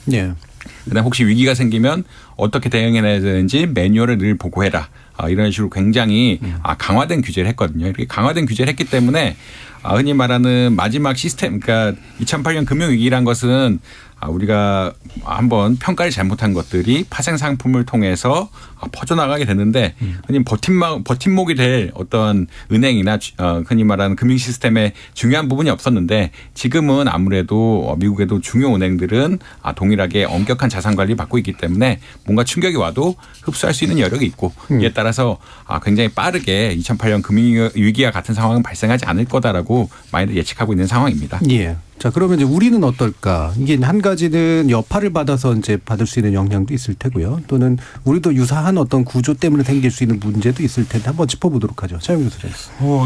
I: 그다음 혹시 위기가 생기면 어떻게 대응해야 되는지 매뉴얼을 늘 보고해라. 이런 식으로 굉장히 강화된 규제를 했거든요. 이렇게 강화된 규제를 했기 때문에 흔히 말하는 마지막 시스템, 그러니까 2008년 금융위기란 것은 우리가 한번 평가를 잘못한 것들이 파생 상품을 통해서 퍼져나가게 됐는데 흔히 버팀목이 될 어떤 은행이나 흔히 말하는 금융 시스템의 중요한 부분이 없었는데 지금은 아무래도 미국에도 중요 은행들은 동일하게 엄격한 자산 관리 받고 있기 때문에 뭔가 충격이 와도 흡수할 수 있는 여력이 있고 이에 따라서 굉장히 빠르게 2008년 금융위기와 같은 상황은 발생하지 않을 거다라고 많이들 예측하고 있는 상황입니다.
B: 예. 자, 그러면 이제 우리는 어떨까? 이게 한 가지는 여파를 받아서 이제 받을 수 있는 영향도 있을 테고요. 또는 우리도 유사한 어떤 구조 때문에 생길 수 있는 문제도 있을 텐데 한번 짚어보도록 하죠. 차영규 교수님.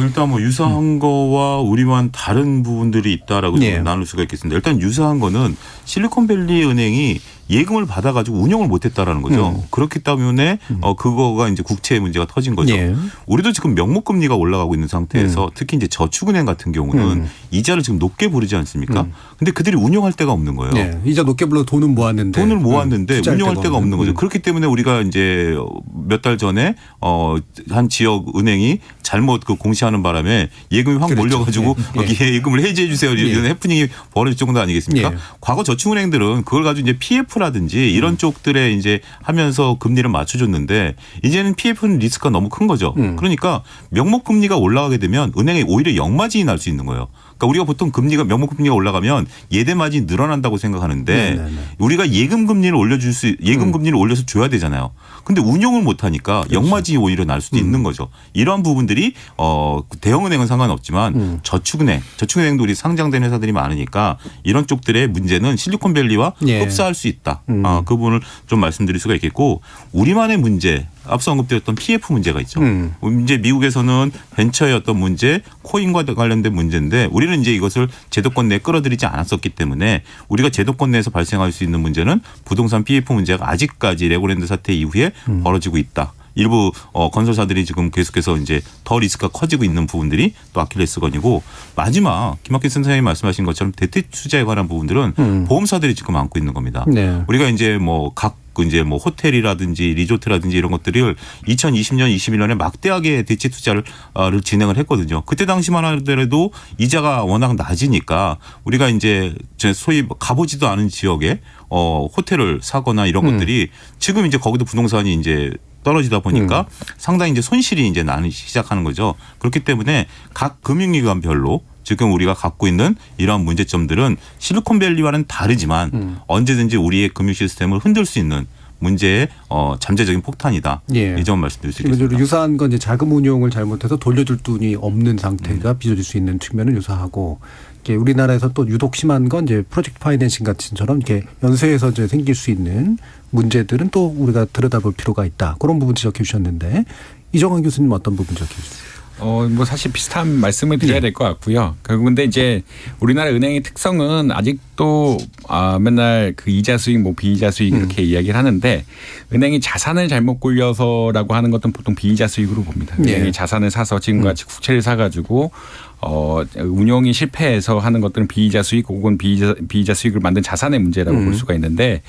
J: 일단 뭐 유사한 거와 우리만 다른 부분들이 있다라고 나눌 수가 있겠습니다. 일단 유사한 거는 실리콘밸리 은행이 예금을 받아가지고 운영을 못했다라는 거죠. 그렇기 때문에 그거가 이제 국채 문제가 터진 거죠.
B: 예.
J: 우리도 지금 명목금리가 올라가고 있는 상태에서 특히 이제 저축은행 같은 경우는 이자를 지금 높게 부르지 않습니까? 근데 그들이 운영할 데가 없는 거예요.
B: 네. 이자 높게 불러 돈은 모았는데.
J: 돈을 모았는데 운영할 데가 없는 거죠. 그렇기 때문에 우리가 이제 몇 달 전에 한 지역 은행이 잘못 그 공시하는 바람에 예금이 확 몰려가지고 여기에 예금을 해지해 주세요 이런 해프닝이 벌어질 정도 아니겠습니까? 과거 저축은행들은 그걸 가지고 이제 PF라든지 이런 쪽들에 이제 하면서 금리를 맞춰줬는데 이제는 PF는 리스크가 너무 큰 거죠. 그러니까 명목금리가 올라가게 되면 은행에 오히려 역마진이 날 수 있는 거예요. 그러니까 우리가 보통 금리가 명목금리가 올라가면 예대마진이 늘어난다고 생각하는데 우리가 예금금리를 올려서 줘야 되잖아요. 근데 운용을 못하니까 역마진이 오히려 날 수도 있는 거죠. 이러한 부분들이 대형은행은 상관없지만 저축은행도 우리 상장된 회사들이 많으니까 이런 쪽들의 문제는 실리콘밸리와 흡사할 수 있다. 그 부분을 좀 말씀드릴 수가 있겠고 우리만의 문제 앞서 언급드렸던 PF 문제가 있죠. 이제 미국에서는 벤처의 어떤 문제, 코인과 관련된 문제인데 우리는 이제 이것을 제도권 내에 끌어들이지 않았었기 때문에 우리가 제도권 내에서 발생할 수 있는 문제는 부동산 PF 문제가 아직까지 레고랜드 사태 이후에 벌어지고 있다. 일부 건설사들이 지금 계속해서 이제 더 리스크가 커지고 있는 부분들이 또 아킬레스건이고 마지막 김학규 선생님이 말씀하신 것처럼 대퇴 투자에 관한 부분들은 보험사들이 지금 안고 있는 겁니다. 네. 우리가 이제 뭐 호텔이라든지 리조트라든지 이런 것들을 2020년, 21년에 막대하게 대체 투자를 진행을 했거든요. 그때 당시만 하더라도 이자가 워낙 낮으니까 우리가 이제 소위 가보지도 않은 지역에 호텔을 사거나 이런 것들이 지금 이제 거기도 부동산이 이제 떨어지다 보니까 상당히 이제 손실이 이제 나기 시작하는 거죠. 그렇기 때문에 각 금융기관별로 지금 우리가 갖고 있는 이러한 문제점들은 실리콘밸리와는 다르지만 언제든지 우리의 금융 시스템을 흔들 수 있는 문제의 잠재적인 폭탄이다. 이 점 말씀드릴 수 있겠습니다.
B: 유사한 건 이제 자금 운용을 잘못해서 돌려줄 돈이 없는 상태가 빚어질 수 있는 측면은 유사하고 우리나라에서 또 유독 심한 건 이제 프로젝트 파이낸싱 같은처럼 이렇게 연쇄해서 이제 생길 수 있는 문제들은 또 우리가 들여다볼 필요가 있다. 그런 부분 지적해 주셨는데 이정환 교수님 어떤 부분 지적해 주세요?
I: 뭐 사실 비슷한 말씀을 드려야 될 것 같고요. 근데 이제 우리나라 은행의 특성은 아직도 맨날 그 이자 수익, 뭐 비이자 수익 이렇게 이야기를 하는데 은행이 자산을 잘못 굴려서라고 하는 것은 보통 비이자 수익으로 봅니다. 은행이 자산을 사서 지금같이 국채를 사가지고 운용이 실패해서 하는 것들은 비이자 수익 혹은 비이자 수익을 만든 자산의 문제라고 볼 수가 있는데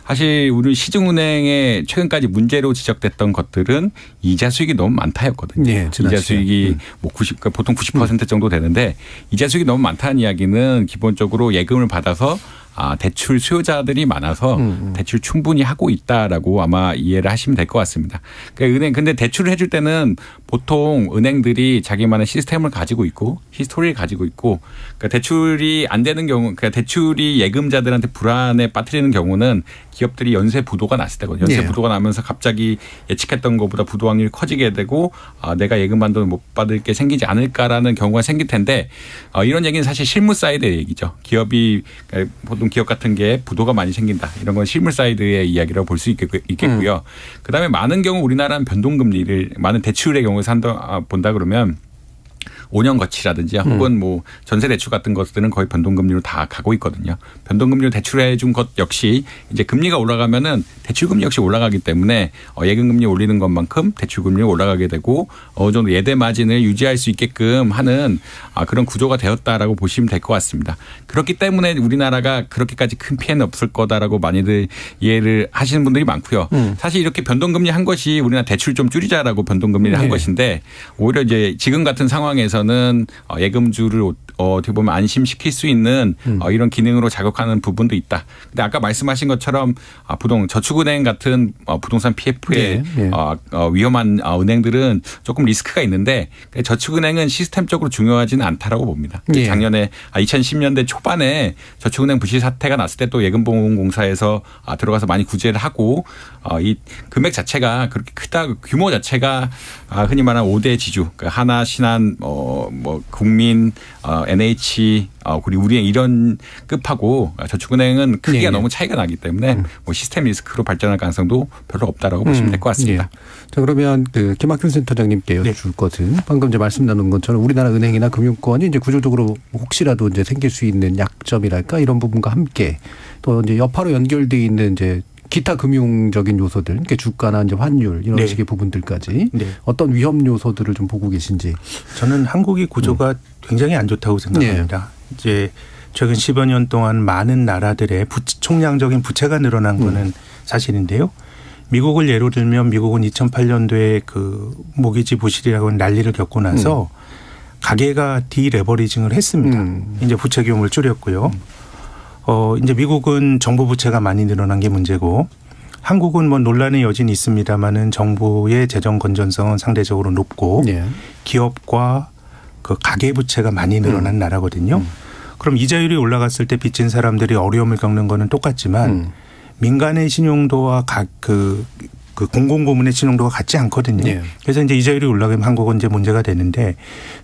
I: 사실 우리 시중은행에 최근까지 문제로 지적됐던 것들은 이자 수익이 너무 많다였거든요. 이자 수익이 뭐 보통 90% 정도 되는데 이자 수익이 너무 많다는 이야기는 기본적으로 예금을 받아서 대출 수요자들이 많아서 대출 충분히 하고 있다라고 아마 이해를 하시면 될 것 같습니다. 그러니까 근데 대출을 해줄 때는 보통 은행들이 자기만의 시스템을 가지고 있고 히스토리를 가지고 있고 그러니까 대출이 안 되는 경우 그러니까 대출이 예금자들한테 불안에 빠뜨리는 경우는 기업들이 연쇄 부도가 났을 때거든요. 연쇄 부도가 나면서 갑자기 예측했던 것보다 부도 확률이 커지게 되고 내가 예금한 돈을 못 받을 게 생기지 않을까라는 경우가 생길 텐데 이런 얘기는 사실 실무 사이드의 얘기죠. 기업이 보통 기업 같은 게 부도가 많이 생긴다. 이런 건 실물 사이드의 이야기라고 볼 수 있겠고요. 그다음에 많은 경우 우리나라는 변동금리를 많은 대출의 경우에서 본다 그러면 5년 거치라든지 혹은 뭐 전세 대출 같은 것들은 거의 변동금리로 다 가고 있거든요. 변동금리로 대출해 준 것 역시 이제 금리가 올라가면은 대출금리 역시 올라가기 때문에 예금금리 올리는 것만큼 대출금리 올라가게 되고 어느 정도 예대 마진을 유지할 수 있게끔 하는 그런 구조가 되었다라고 보시면 될 것 같습니다. 그렇기 때문에 우리나라가 그렇게까지 큰 피해는 없을 거다라고 많이들 이해를 하시는 분들이 많고요. 사실 이렇게 변동금리 한 것이 우리나라 대출 좀 줄이자라고 변동금리를 한 것인데 오히려 이제 지금 같은 상황에서 입장에서는 예금주를 어떻게 보면 안심시킬 수 있는 이런 기능으로 작용하는 부분도 있다. 근데 아까 말씀하신 것처럼 저축은행 같은 부동산 PF에 위험한 은행들은 조금 리스크가 있는데 저축은행은 시스템적으로 중요하지는 않다라고 봅니다. 작년에 2010년대 초반에 저축은행 부실 사태가 났을 때 또 예금보험공사에서 들어가서 많이 구제를 하고 이 금액 자체가 그렇게 크다, 규모 자체가 흔히 말하는 5대 지주, 그러니까 하나, 신한, 국민, NH, 그리고 우리의 이런 급하고 저축은행은 크기가 너무 차이가 나기 때문에 시스템 리스크로 발전할 가능성도 별로 없다라고 보시면 될 것 같습니다.
B: 자, 그러면 김학균 센터장님께 여쭤줄 것은 방금 이제 말씀 나눈 것처럼 우리나라 은행이나 금융권이 이제 구조적으로 혹시라도 이제 생길 수 있는 약점이랄까 이런 부분과 함께 또 이제 여파로 연결돼 있는 이제 기타 금융적인 요소들, 그러니까 주가나 이제 환율 이런 식의 부분들까지 어떤 위험 요소들을 좀 보고 계신지.
H: 저는 한국의 구조가 굉장히 안 좋다고 생각합니다. 이제 최근 10여 년 동안 많은 나라들의 총량적인 부채가 늘어난 거는 사실인데요. 미국을 예로 들면 미국은 2008년도에 그 모기지 부실이라고 하는 난리를 겪고 나서 가계가 디레버리징을 했습니다. 이제 부채 규모를 줄였고요. 이제 미국은 정부 부채가 많이 늘어난 게 문제고 한국은 뭐 논란의 여진이 있습니다만은 정부의 재정 건전성은 상대적으로 높고 기업과 그 가계 부채가 많이 늘어난 나라거든요. 그럼 이자율이 올라갔을 때 빚진 사람들이 어려움을 겪는 거는 똑같지만 민간의 신용도와 그 공공부문의 신용도가 같지 않거든요. 그래서 이제 이자율이 올라가면 한국은 이제 문제가 되는데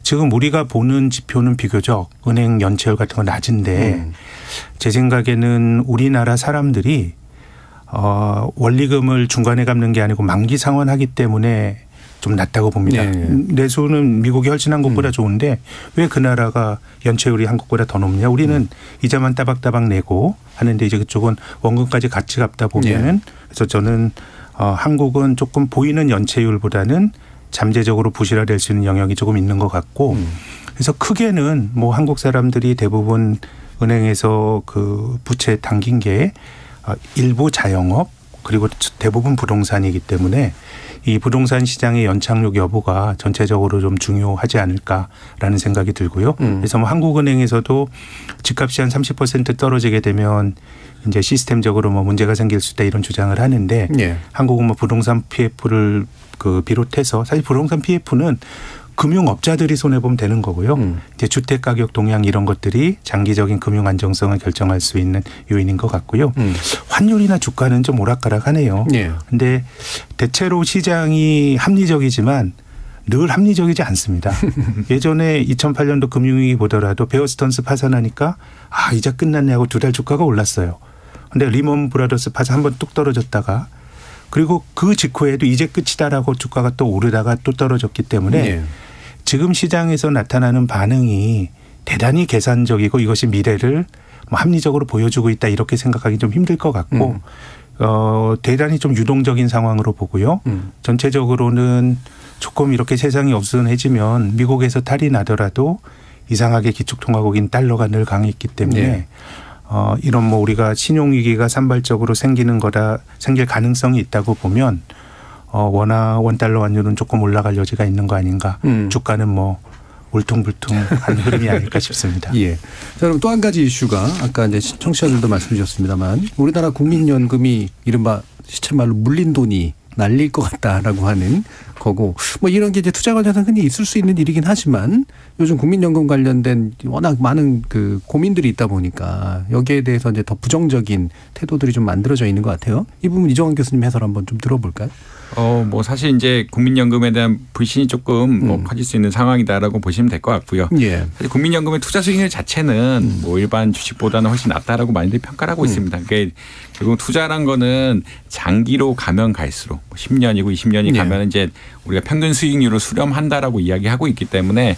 H: 지금 우리가 보는 지표는 비교적 은행 연체율 같은 거 낮은데 제 생각에는 우리나라 사람들이 원리금을 중간에 갚는 게 아니고 만기 상환하기 때문에 좀 낮다고 봅니다. 내수는 미국이 훨씬 한국보다 좋은데 왜 그 나라가 연체율이 한국보다 더 높냐. 우리는 이자만 따박따박 내고 하는데 이제 그쪽은 원금까지 같이 갚다 보면은 그래서 저는 한국은 조금 보이는 연체율보다는 잠재적으로 부실화될 수 있는 영역이 조금 있는 것 같고 그래서 크게는 뭐 한국 사람들이 대부분 은행에서 그 부채 당긴 게 일부 자영업 그리고 대부분 부동산이기 때문에 이 부동산 시장의 연착륙 여부가 전체적으로 좀 중요하지 않을까라는 생각이 들고요. 그래서 뭐 한국은행에서도 집값이 한 30% 떨어지게 되면 이제 시스템적으로 뭐 문제가 생길 수 있다 이런 주장을 하는데 한국은 뭐 부동산 PF를 비롯해서 사실 부동산 PF는 금융업자들이 손해보면 되는 거고요. 이제 주택가격 동향 이런 것들이 장기적인 금융 안정성을 결정할 수 있는 요인인 것 같고요. 환율이나 주가는 좀 오락가락하네요. 그런데 대체로 시장이 합리적이지만 늘 합리적이지 않습니다. 예전에 2008년도 금융위기 보더라도 베어 스턴스 파산하니까 이자 끝났네 하고 2달 주가가 올랐어요. 그런데 리먼 브라더스 파산 한번 뚝 떨어졌다가 그리고 그 직후에도 이제 끝이다라고 주가가 또 오르다가 또 떨어졌기 때문에 지금 시장에서 나타나는 반응이 대단히 계산적이고 이것이 미래를 뭐 합리적으로 보여주고 있다 이렇게 생각하기 좀 힘들 것 같고 대단히 좀 유동적인 상황으로 보고요. 전체적으로는 조금 이렇게 세상이 어수선해지면 미국에서 탈이 나더라도 이상하게 기축통화국인 달러가 늘 강했기 때문에 이런 뭐 우리가 신용위기가 산발적으로 생길 가능성이 있다고 보면 원달러 환율은 조금 올라갈 여지가 있는 거 아닌가. 주가는 뭐 울퉁불퉁한 흐름이 아닐까 싶습니다.
B: 자, 그럼 또 한 가지 이슈가 아까 이제 청취자들도 말씀 주셨습니다만 우리나라 국민연금이 이른바 시쳇말로 물린 돈이 날릴 것 같다라고 하는 거고 뭐 이런 게 이제 투자 관련해서 흔히 있을 수 있는 일이긴 하지만 요즘 국민연금 관련된 워낙 많은 그 고민들이 있다 보니까 여기에 대해서 이제 더 부정적인 태도들이 좀 만들어져 있는 것 같아요. 이 부분 이정환 교수님 해설 한번 좀 들어볼까요?
I: 뭐 사실 이제 국민연금에 대한 불신이 조금 뭐 커질 수 있는 상황이다라고 보시면 될 것 같고요. 사실 국민연금의 투자 수익률 자체는 뭐 일반 주식보다는 훨씬 낮다라고 많이들 평가를 하고 있습니다. 그러니까 결국 투자란 거는 장기로 가면 갈수록 10년이고 20년이 가면 이제 우리가 평균 수익률을 수렴한다라고 이야기하고 있기 때문에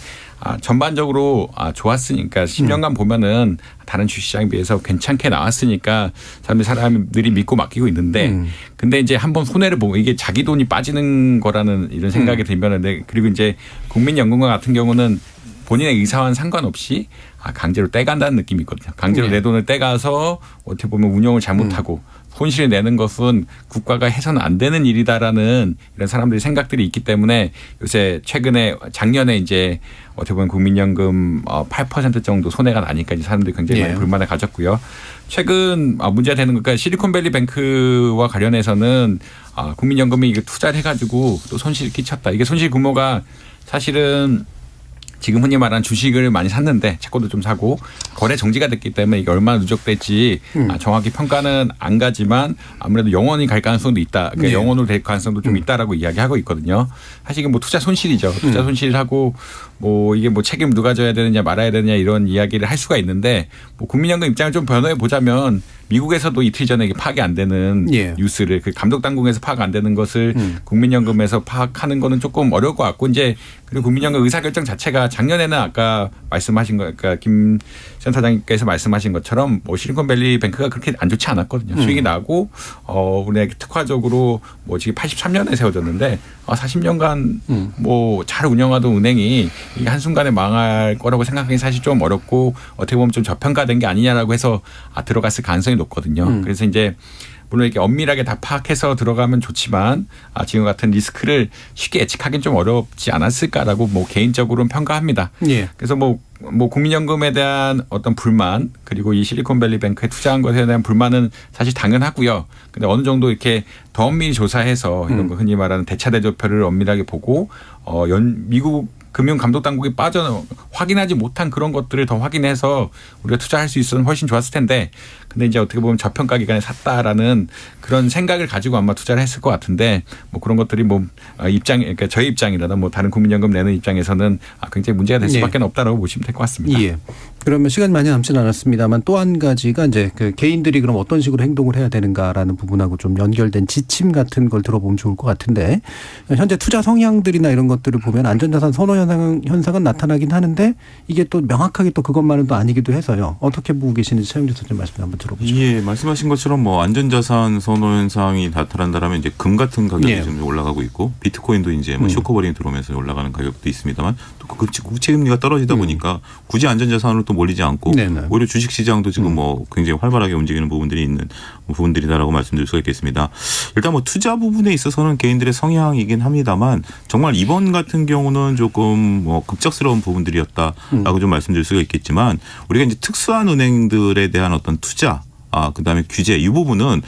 I: 전반적으로 좋았으니까 10년간 보면은 다른 주식시장에 비해서 괜찮게 나왔으니까 사람들이 믿고 맡기고 있는데 근데 이제 한번 손해를 보고 이게 자기 돈이 빠지는 거라는 이런 생각이 들면 그리고 이제 국민연금과 같은 경우는 본인의 의사와는 상관없이 강제로 떼간다는 느낌이 있거든요. 강제로 내 돈을 떼가서 어떻게 보면 운용을 잘못하고 손실을 내는 것은 국가가 해서는 안 되는 일이다라는 이런 사람들의 생각들이 있기 때문에 요새 작년에 이제 어떻게 보면 국민연금 8% 정도 손해가 나니까 이제 사람들이 굉장히 많이 불만을 가졌고요. 최근 문제가 되는 것과 실리콘밸리 뱅크와 관련해서는 국민연금이 이거 투자를 해가지고 또 손실을 끼쳤다. 이게 손실 규모가 사실은 지금 흔히 말하는 주식을 많이 샀는데 채권도 좀 사고 거래 정지가 됐기 때문에 이게 얼마나 누적될지 정확히 평가는 안 가지만 아무래도 영원히 갈 가능성도 있다. 그러니까 영원으로 될 가능성도 좀 있다라고 이야기하고 있거든요. 사실 이게 뭐 투자 손실이죠. 투자 손실을 하고 뭐 이게 뭐 책임 누가 져야 되느냐 말아야 되느냐 이런 이야기를 할 수가 있는데 뭐 국민연금 입장을 좀 변호해 보자면 미국에서도 이틀 전에 이게 파악이 안 되는 뉴스를 그 감독 당국에서 파악 안 되는 것을 국민연금에서 파악하는 거는 조금 어려울 것 같고 이제 그리고 국민연금 의사결정 자체가 작년에는 아까 말씀하신 거 그러니까 김 센터장님께서 말씀하신 것처럼 뭐 실리콘밸리 뱅크가 그렇게 안 좋지 않았거든요. 수익이 나고 우리 특화적으로 뭐 지금 83년에 세워졌는데 40년간 뭐 잘 운영하던 은행이 이게 한순간에 망할 거라고 생각하기 사실 좀 어렵고 어떻게 보면 좀 저평가된 게 아니냐라고 해서 들어갔을 가능성이 높거든요. 그래서 이제 물론 이렇게 엄밀하게 다 파악해서 들어가면 좋지만 지금 같은 리스크를 쉽게 예측하기는 좀 어렵지 않았을까라고 뭐 개인적으로는 평가합니다. 그래서 뭐 국민연금에 대한 어떤 불만 그리고 이 실리콘밸리 뱅크에 투자한 것에 대한 불만은 사실 당연하고요. 근데 어느 정도 이렇게 더 엄밀히 조사해서 이런 거 흔히 말하는 대차대조표를 엄밀하게 보고 미국 금융감독당국이 확인하지 못한 그런 것들을 더 확인해서 우리가 투자할 수 있었으면 훨씬 좋았을 텐데 근데 이제 어떻게 보면 저평가 기간에 샀다라는 그런 생각을 가지고 아마 투자를 했을 것 같은데 뭐 그런 것들이 뭐 그러니까 저희 입장이라든 뭐 다른 국민연금 내는 입장에서는 굉장히 문제가 될 수밖에 없다라고 보시면 될 것 같습니다.
B: 그러면 시간이 많이 남지는 않았습니다만 또 한 가지가 이제 그 개인들이 그럼 어떤 식으로 행동을 해야 되는가라는 부분하고 좀 연결된 지침 같은 걸 들어보면 좋을 것 같은데 현재 투자 성향들이나 이런 것들을 보면 안전자산 선호 현상은 나타나긴 하는데 이게 또 명확하게 또 그것만은 또 아니기도 해서요. 어떻게 보고 계시는지 차영주 선생님 말씀 한번 들어보죠.
J: 예, 말씀하신 것처럼 뭐 안전자산 선호 현상이 나타난다라면 이제 금 같은 가격이 좀 올라가고 있고 비트코인도 이제 뭐 쇼커버링이 들어오면서 올라가는 가격도 있습니다만 또 국채 금리가 떨어지다 보니까 굳이 안전자산으로 또 몰리지 않고 오히려 주식시장도 지금 뭐 굉장히 활발하게 움직이는 부분들이 있는 부분들이다라고 말씀드릴 수가 있겠습니다. 일단 뭐 투자 부분에 있어서는 개인들의 성향이긴 합니다만 정말 이번 같은 경우는 조금 뭐 급작스러운 부분들이었다라고 좀 말씀드릴 수가 있겠지만 우리가 이제 특수한 은행들에 대한 어떤 투자 그다음에 규제 이 부분은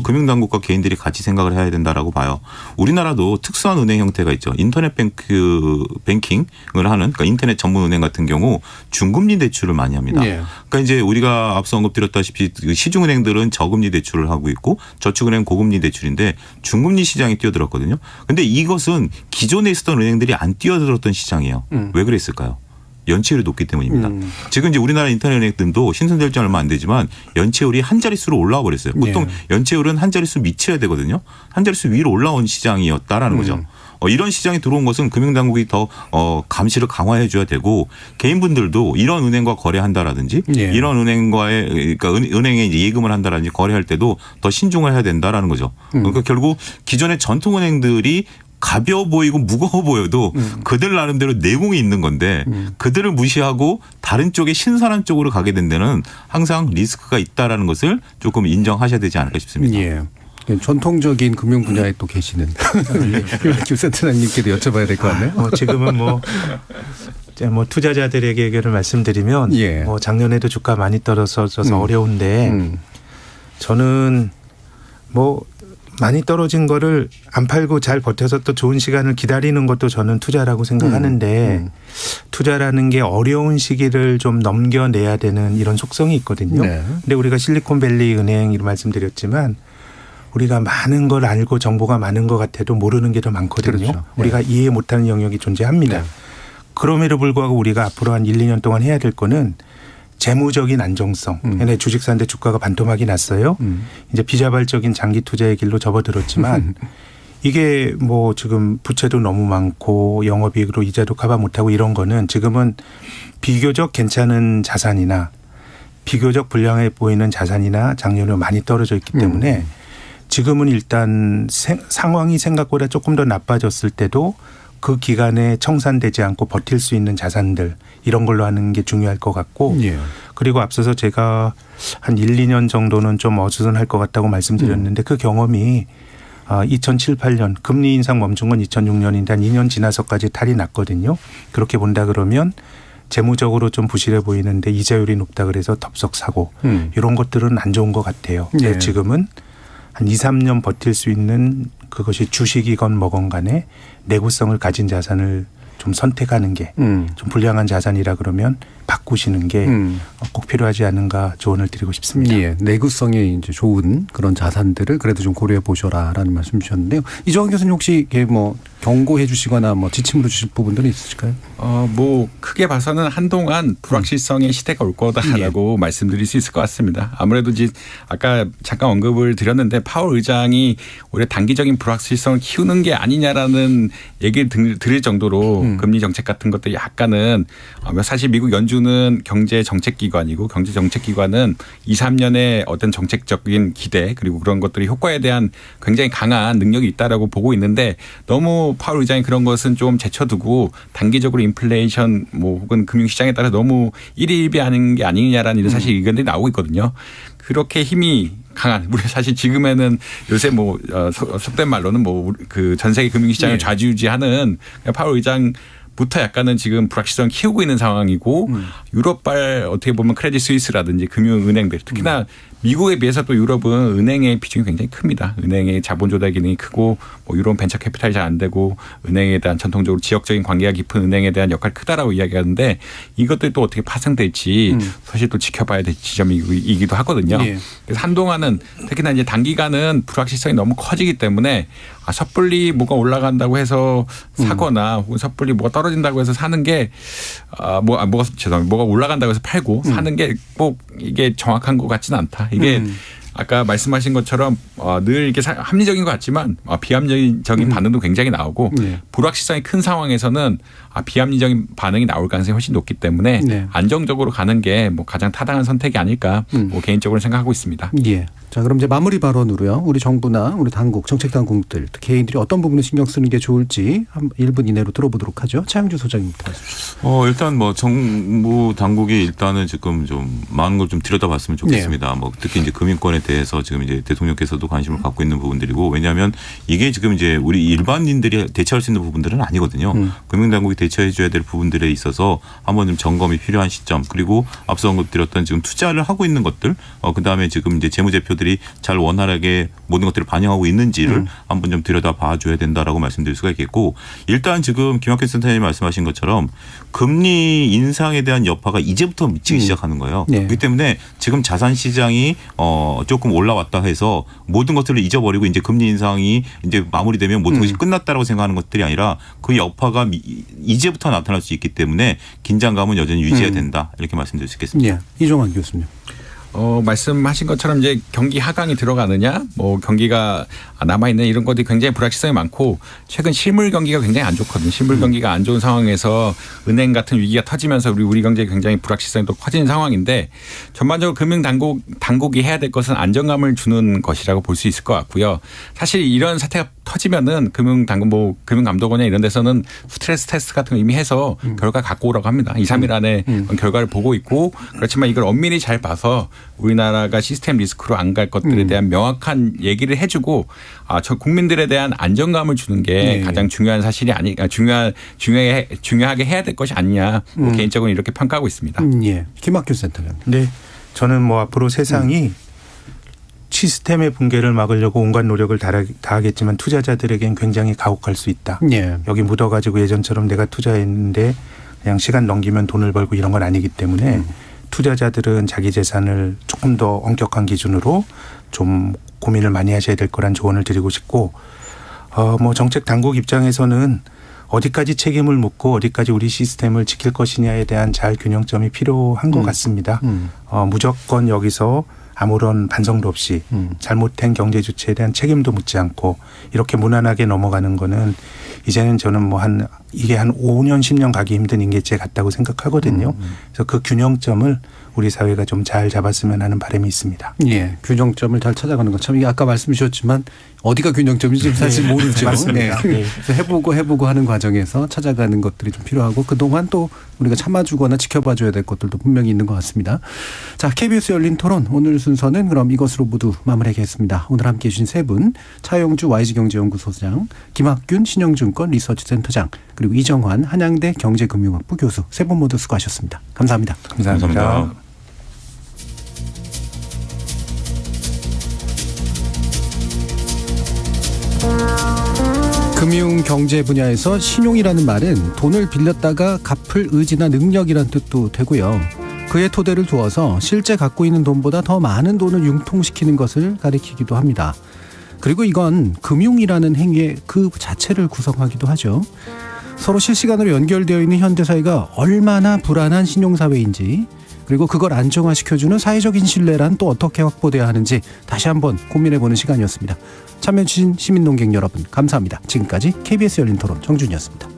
J: 금융당국과 개인들이 같이 생각을 해야 된다라고 봐요. 우리나라도 특수한 은행 형태가 있죠. 인터넷 뱅킹을 하는 그러니까 인터넷 전문 은행 같은 경우 중금리 대출을 많이 합니다. 그러니까 이제 우리가 앞서 언급드렸다시피 시중은행들은 저금리 대출을 하고 있고 저축은행 고금리 대출인데 중금리 시장이 뛰어들었거든요. 그런데 이것은 기존에 있었던 은행들이 안 뛰어들었던 시장이에요. 왜 그랬을까요? 연체율이 높기 때문입니다. 지금 이제 우리나라 인터넷 은행들도 신설될 지 얼마 안 되지만 연체율이 한 자릿수로 올라와 버렸어요. 보통 연체율은 한 자릿수 밑이어야 되거든요. 한 자릿수 위로 올라온 시장이었다라는 거죠. 이런 시장이 들어온 것은 금융당국이 더 감시를 강화해 줘야 되고 개인분들도 이런 은행과 거래한다라든지 이런 은행과의 그러니까 은행에 이제 예금을 한다라든지 거래할 때도 더 신중을 해야 된다라는 거죠. 그러니까 결국 기존의 전통은행들이 가벼워 보이고 무거워 보여도 그들 나름대로 내공이 있는 건데 그들을 무시하고 다른 쪽에 신선한 쪽으로 가게 된 데는 항상 리스크가 있다라는 것을 조금 인정하셔야 되지 않을까 싶습니다.
B: 전통적인 금융 분야에 또 계시는 김 센터장님께도 여쭤봐야 될 것 같네요.
H: 지금은 뭐 투자자들에게 의견을 말씀드리면 뭐 작년에도 주가 많이 떨어져서 어려운데 저는 뭐 많이 떨어진 거를 안 팔고 잘 버텨서 또 좋은 시간을 기다리는 것도 저는 투자라고 생각하는데 투자라는 게 어려운 시기를 좀 넘겨내야 되는 이런 속성이 있거든요. 근데 우리가 실리콘밸리 은행 이런 말씀드렸지만 우리가 많은 걸 알고 정보가 많은 것 같아도 모르는 게 더 많거든요. 우리가 이해 못하는 영역이 존재합니다. 그럼에도 불구하고 우리가 앞으로 한 1, 2년 동안 해야 될 거는 재무적인 안정성. 주식 사는데 주가가 반토막이 났어요. 이제 비자발적인 장기 투자의 길로 접어들었지만 이게 뭐 지금 부채도 너무 많고 영업이익으로 이자도 커버 못하고 이런 거는 지금은 비교적 괜찮은 자산이나 비교적 불량해 보이는 자산이나 장려료 많이 떨어져 있기 때문에 지금은 일단 상황이 생각보다 조금 더 나빠졌을 때도 그 기간에 청산되지 않고 버틸 수 있는 자산들 이런 걸로 하는 게 중요할 것 같고
B: 예.
H: 그리고 앞서서 제가 한 1, 2년 정도는 좀 어수선할 것 같다고 말씀드렸는데 그 경험이 2007, 8년 금리 인상 멈춘 건 2006년인데 한 2년 지나서까지 탈이 났거든요. 그렇게 본다 그러면 재무적으로 좀 부실해 보이는데 이자율이 높다 그래서 덥석 사고 이런 것들은 안 좋은 것 같아요.
B: 예.
H: 지금은 한 2, 3년 버틸 수 있는 그것이 주식이건 뭐건 간에 내구성을 가진 자산을 좀 선택하는 게 좀 불량한 자산이라 그러면 바꾸시는 게 꼭 필요하지 않은가 조언을 드리고 싶습니다.
B: 예, 내구성이 이제 좋은 그런 자산들을 그래도 좀 고려해 보셔라라는 말씀 주셨는데요. 이정환 교수님 혹시 이게 뭐 경고해 주시거나 뭐 지침으로 주실 부분들은 있으실까요?
I: 뭐 크게 봐서는 한동안 불확실성의 시대가 올 거다라고 말씀드릴 수 있을 것 같습니다. 아무래도 이제 아까 잠깐 언급을 드렸는데 파월 의장이 오히려 단기적인 불확실성을 키우는 게 아니냐라는 얘기를 들을 정도로 금리 정책 같은 것들이 약간은 사실 미국 연준은 경제 정책 기관이고 경제 정책 기관은 2, 3년의 어떤 정책적인 기대 그리고 그런 것들이 효과에 대한 굉장히 강한 능력이 있다라고 보고 있는데 너무 파월 의장이 그런 것은 좀 제쳐두고 단기적으로 인플레이션 뭐 혹은 금융시장에 따라 너무 일희일비하는 게 아니냐라는 이런 사실 의견들이 나오고 있거든요. 그렇게 힘이 강한 우리 사실 지금에는 요새 뭐 속된 말로는 뭐 그 전 세계 금융시장을 좌지우지하는 파월 의장부터 약간은 지금 불확실성을 키우고 있는 상황이고 유럽발 어떻게 보면 크레딧 스위스라든지 금융은행들 특히나 미국에 비해서 또 유럽은 은행의 비중이 굉장히 큽니다. 은행의 자본 조달 기능이 크고 뭐 유럽은 벤처 캐피탈이 잘 안 되고 은행에 대한 전통적으로 지역적인 관계가 깊은 은행에 대한 역할이 크다라고 이야기하는데 이것들이 또 어떻게 파생될지 사실 또 지켜봐야 될 지점이기도 하거든요.
B: 예.
I: 그래서 한동안은 특히나 이제 단기간은 불확실성이 너무 커지기 때문에 섣불리 뭐가 올라간다고 해서 사거나 혹은 섣불리 뭐가 떨어진다고 해서 사는 게 뭐가 올라간다고 해서 팔고 사는 게 꼭 이게 정확한 것 같지는 않다. 이게 아까 말씀하신 것처럼 늘 이게 합리적인 것 같지만 비합리적인 반응도 굉장히 나오고 불확실성이 큰 상황에서는 비합리적인 반응이 나올 가능성이 훨씬 높기 때문에 안정적으로 가는 게 뭐 가장 타당한 선택이 아닐까 뭐 개인적으로 생각하고 있습니다.
B: 예. 자, 그럼 이제 마무리 발언으로요. 우리 정부나 우리 당국, 정책 당국들, 개인들이 어떤 부분을 신경 쓰는 게 좋을지 한 1분 이내로 들어보도록 하죠. 차영주 소장님부터 하시죠.
J: 일단 뭐 정부 당국이 일단은 지금 좀 많은 걸 좀 들여다봤으면 좋겠습니다. 뭐 특히 이제 금융권에 대해서 지금 이제 대통령께서도 관심을 갖고 있는 부분들이고 왜냐하면 이게 지금 이제 우리 일반인들이 대처할 수 있는 부분들은 아니거든요. 금융당국이 대처해 줘야 될 부분들에 있어서 한번 좀 점검이 필요한 시점 그리고 앞서 언급드렸던 지금 투자를 하고 있는 것들 그다음에 지금 이제 재무제표들이 잘 원활하게 모든 것들을 반영하고 있는지를 한번 좀 들여다봐 줘야 된다라고 말씀드릴 수가 있겠고 일단 지금 김학현 센터장님 말씀하신 것처럼 금리 인상에 대한 여파가 이제부터 미치기 시작하는 거예요. 그렇기 때문에 지금 자산 시장이 조금 올라왔다 해서 모든 것들을 잊어버리고 이제 금리 인상이 이제 마무리되면 모든 것이 끝났다라고 생각하는 것들이 아니라 그 여파가 이제부터 나타날 수 있기 때문에 긴장감은 여전히 유지해야 된다 이렇게 말씀드릴 수 있겠습니다.
B: 이종환 교수님.
I: 말씀하신 것처럼 이제 경기 하강이 들어가느냐, 뭐 경기가 남아있는 이런 것들이 굉장히 불확실성이 많고 최근 실물 경기가 굉장히 안 좋거든요. 실물 경기가 안 좋은 상황에서 은행 같은 위기가 터지면서 우리 경제에 굉장히 불확실성이 또 커지는 상황인데 전반적으로 금융당국이 해야 될 것은 안정감을 주는 것이라고 볼 수 있을 것 같고요. 사실 이런 사태가 터지면은 금융당국, 금융감독원이나 이런 데서는 스트레스 테스트 같은 거 이미 해서 결과 갖고 오라고 합니다. 2, 3일 안에 결과를 보고 있고 그렇지만 이걸 엄밀히 잘 봐서 우리나라가 시스템 리스크로 안 갈 것들에 대한 명확한 얘기를 해주고 저 국민들에 대한 안정감을 주는 게 가장 중요한 사실이 중요하게 해야 될 것이 아니냐 뭐 개인적으로 이렇게 평가하고 있습니다.
B: 예. 김학규 센터장.
H: 네. 저는 뭐 앞으로 세상이 시스템의 붕괴를 막으려고 온갖 노력을 다하겠지만 투자자들에겐 굉장히 가혹할 수 있다. 여기 묻어가지고 예전처럼 내가 투자했는데 그냥 시간 넘기면 돈을 벌고 이런 건 아니기 때문에 투자자들은 자기 재산을 조금 더 엄격한 기준으로 좀 고민을 많이 하셔야 될 거란 조언을 드리고 싶고 뭐 정책 당국 입장에서는 어디까지 책임을 묻고 어디까지 우리 시스템을 지킬 것이냐에 대한 잘 균형점이 필요한 것 같습니다. 무조건 여기서 아무런 반성도 없이 잘못된 경제 주체에 대한 책임도 묻지 않고 이렇게 무난하게 넘어가는 거는 이제는 저는 뭐 이게 한 5년 10년 가기 힘든 인계체 같다고 생각하거든요. 그래서 그 균형점을 우리 사회가 좀 잘 잡았으면 하는 바람이 있습니다.
B: 예, 균형점을 잘 찾아가는 것 참 이게 아까 말씀 주셨지만 어디가 균형점인지 사실 모르죠.
H: 맞습니다. 네.
B: 그래서 해보고 하는 과정에서 찾아가는 것들이 좀 필요하고 그동안 또 우리가 참아주거나 지켜봐줘야 될 것들도 분명히 있는 것 같습니다. 자, KBS 열린 토론 오늘 순서는 그럼 이것으로 모두 마무리하겠습니다. 오늘 함께해 주신 세 분 차영주 YG경제연구소장, 김학균 신영증권 리서치센터장 그리고 이정환 한양대 경제금융학부 교수 세 분 모두 수고하셨습니다. 감사합니다.
J: 감사합니다.
B: 금융 경제 분야에서 신용이라는 말은 돈을 빌렸다가 갚을 의지나 능력이란 뜻도 되고요. 그의 토대를 두어서 실제 갖고 있는 돈보다 더 많은 돈을 융통시키는 것을 가리키기도 합니다. 그리고 이건 금융이라는 행위의 그 자체를 구성하기도 하죠. 서로 실시간으로 연결되어 있는 현대사회가 얼마나 불안한 신용사회인지 그리고 그걸 안정화시켜주는 사회적인 신뢰란 또 어떻게 확보돼야 하는지 다시 한번 고민해보는 시간이었습니다. 참여해주신 시민논객 여러분 감사합니다. 지금까지 KBS 열린 토론 정준이었습니다.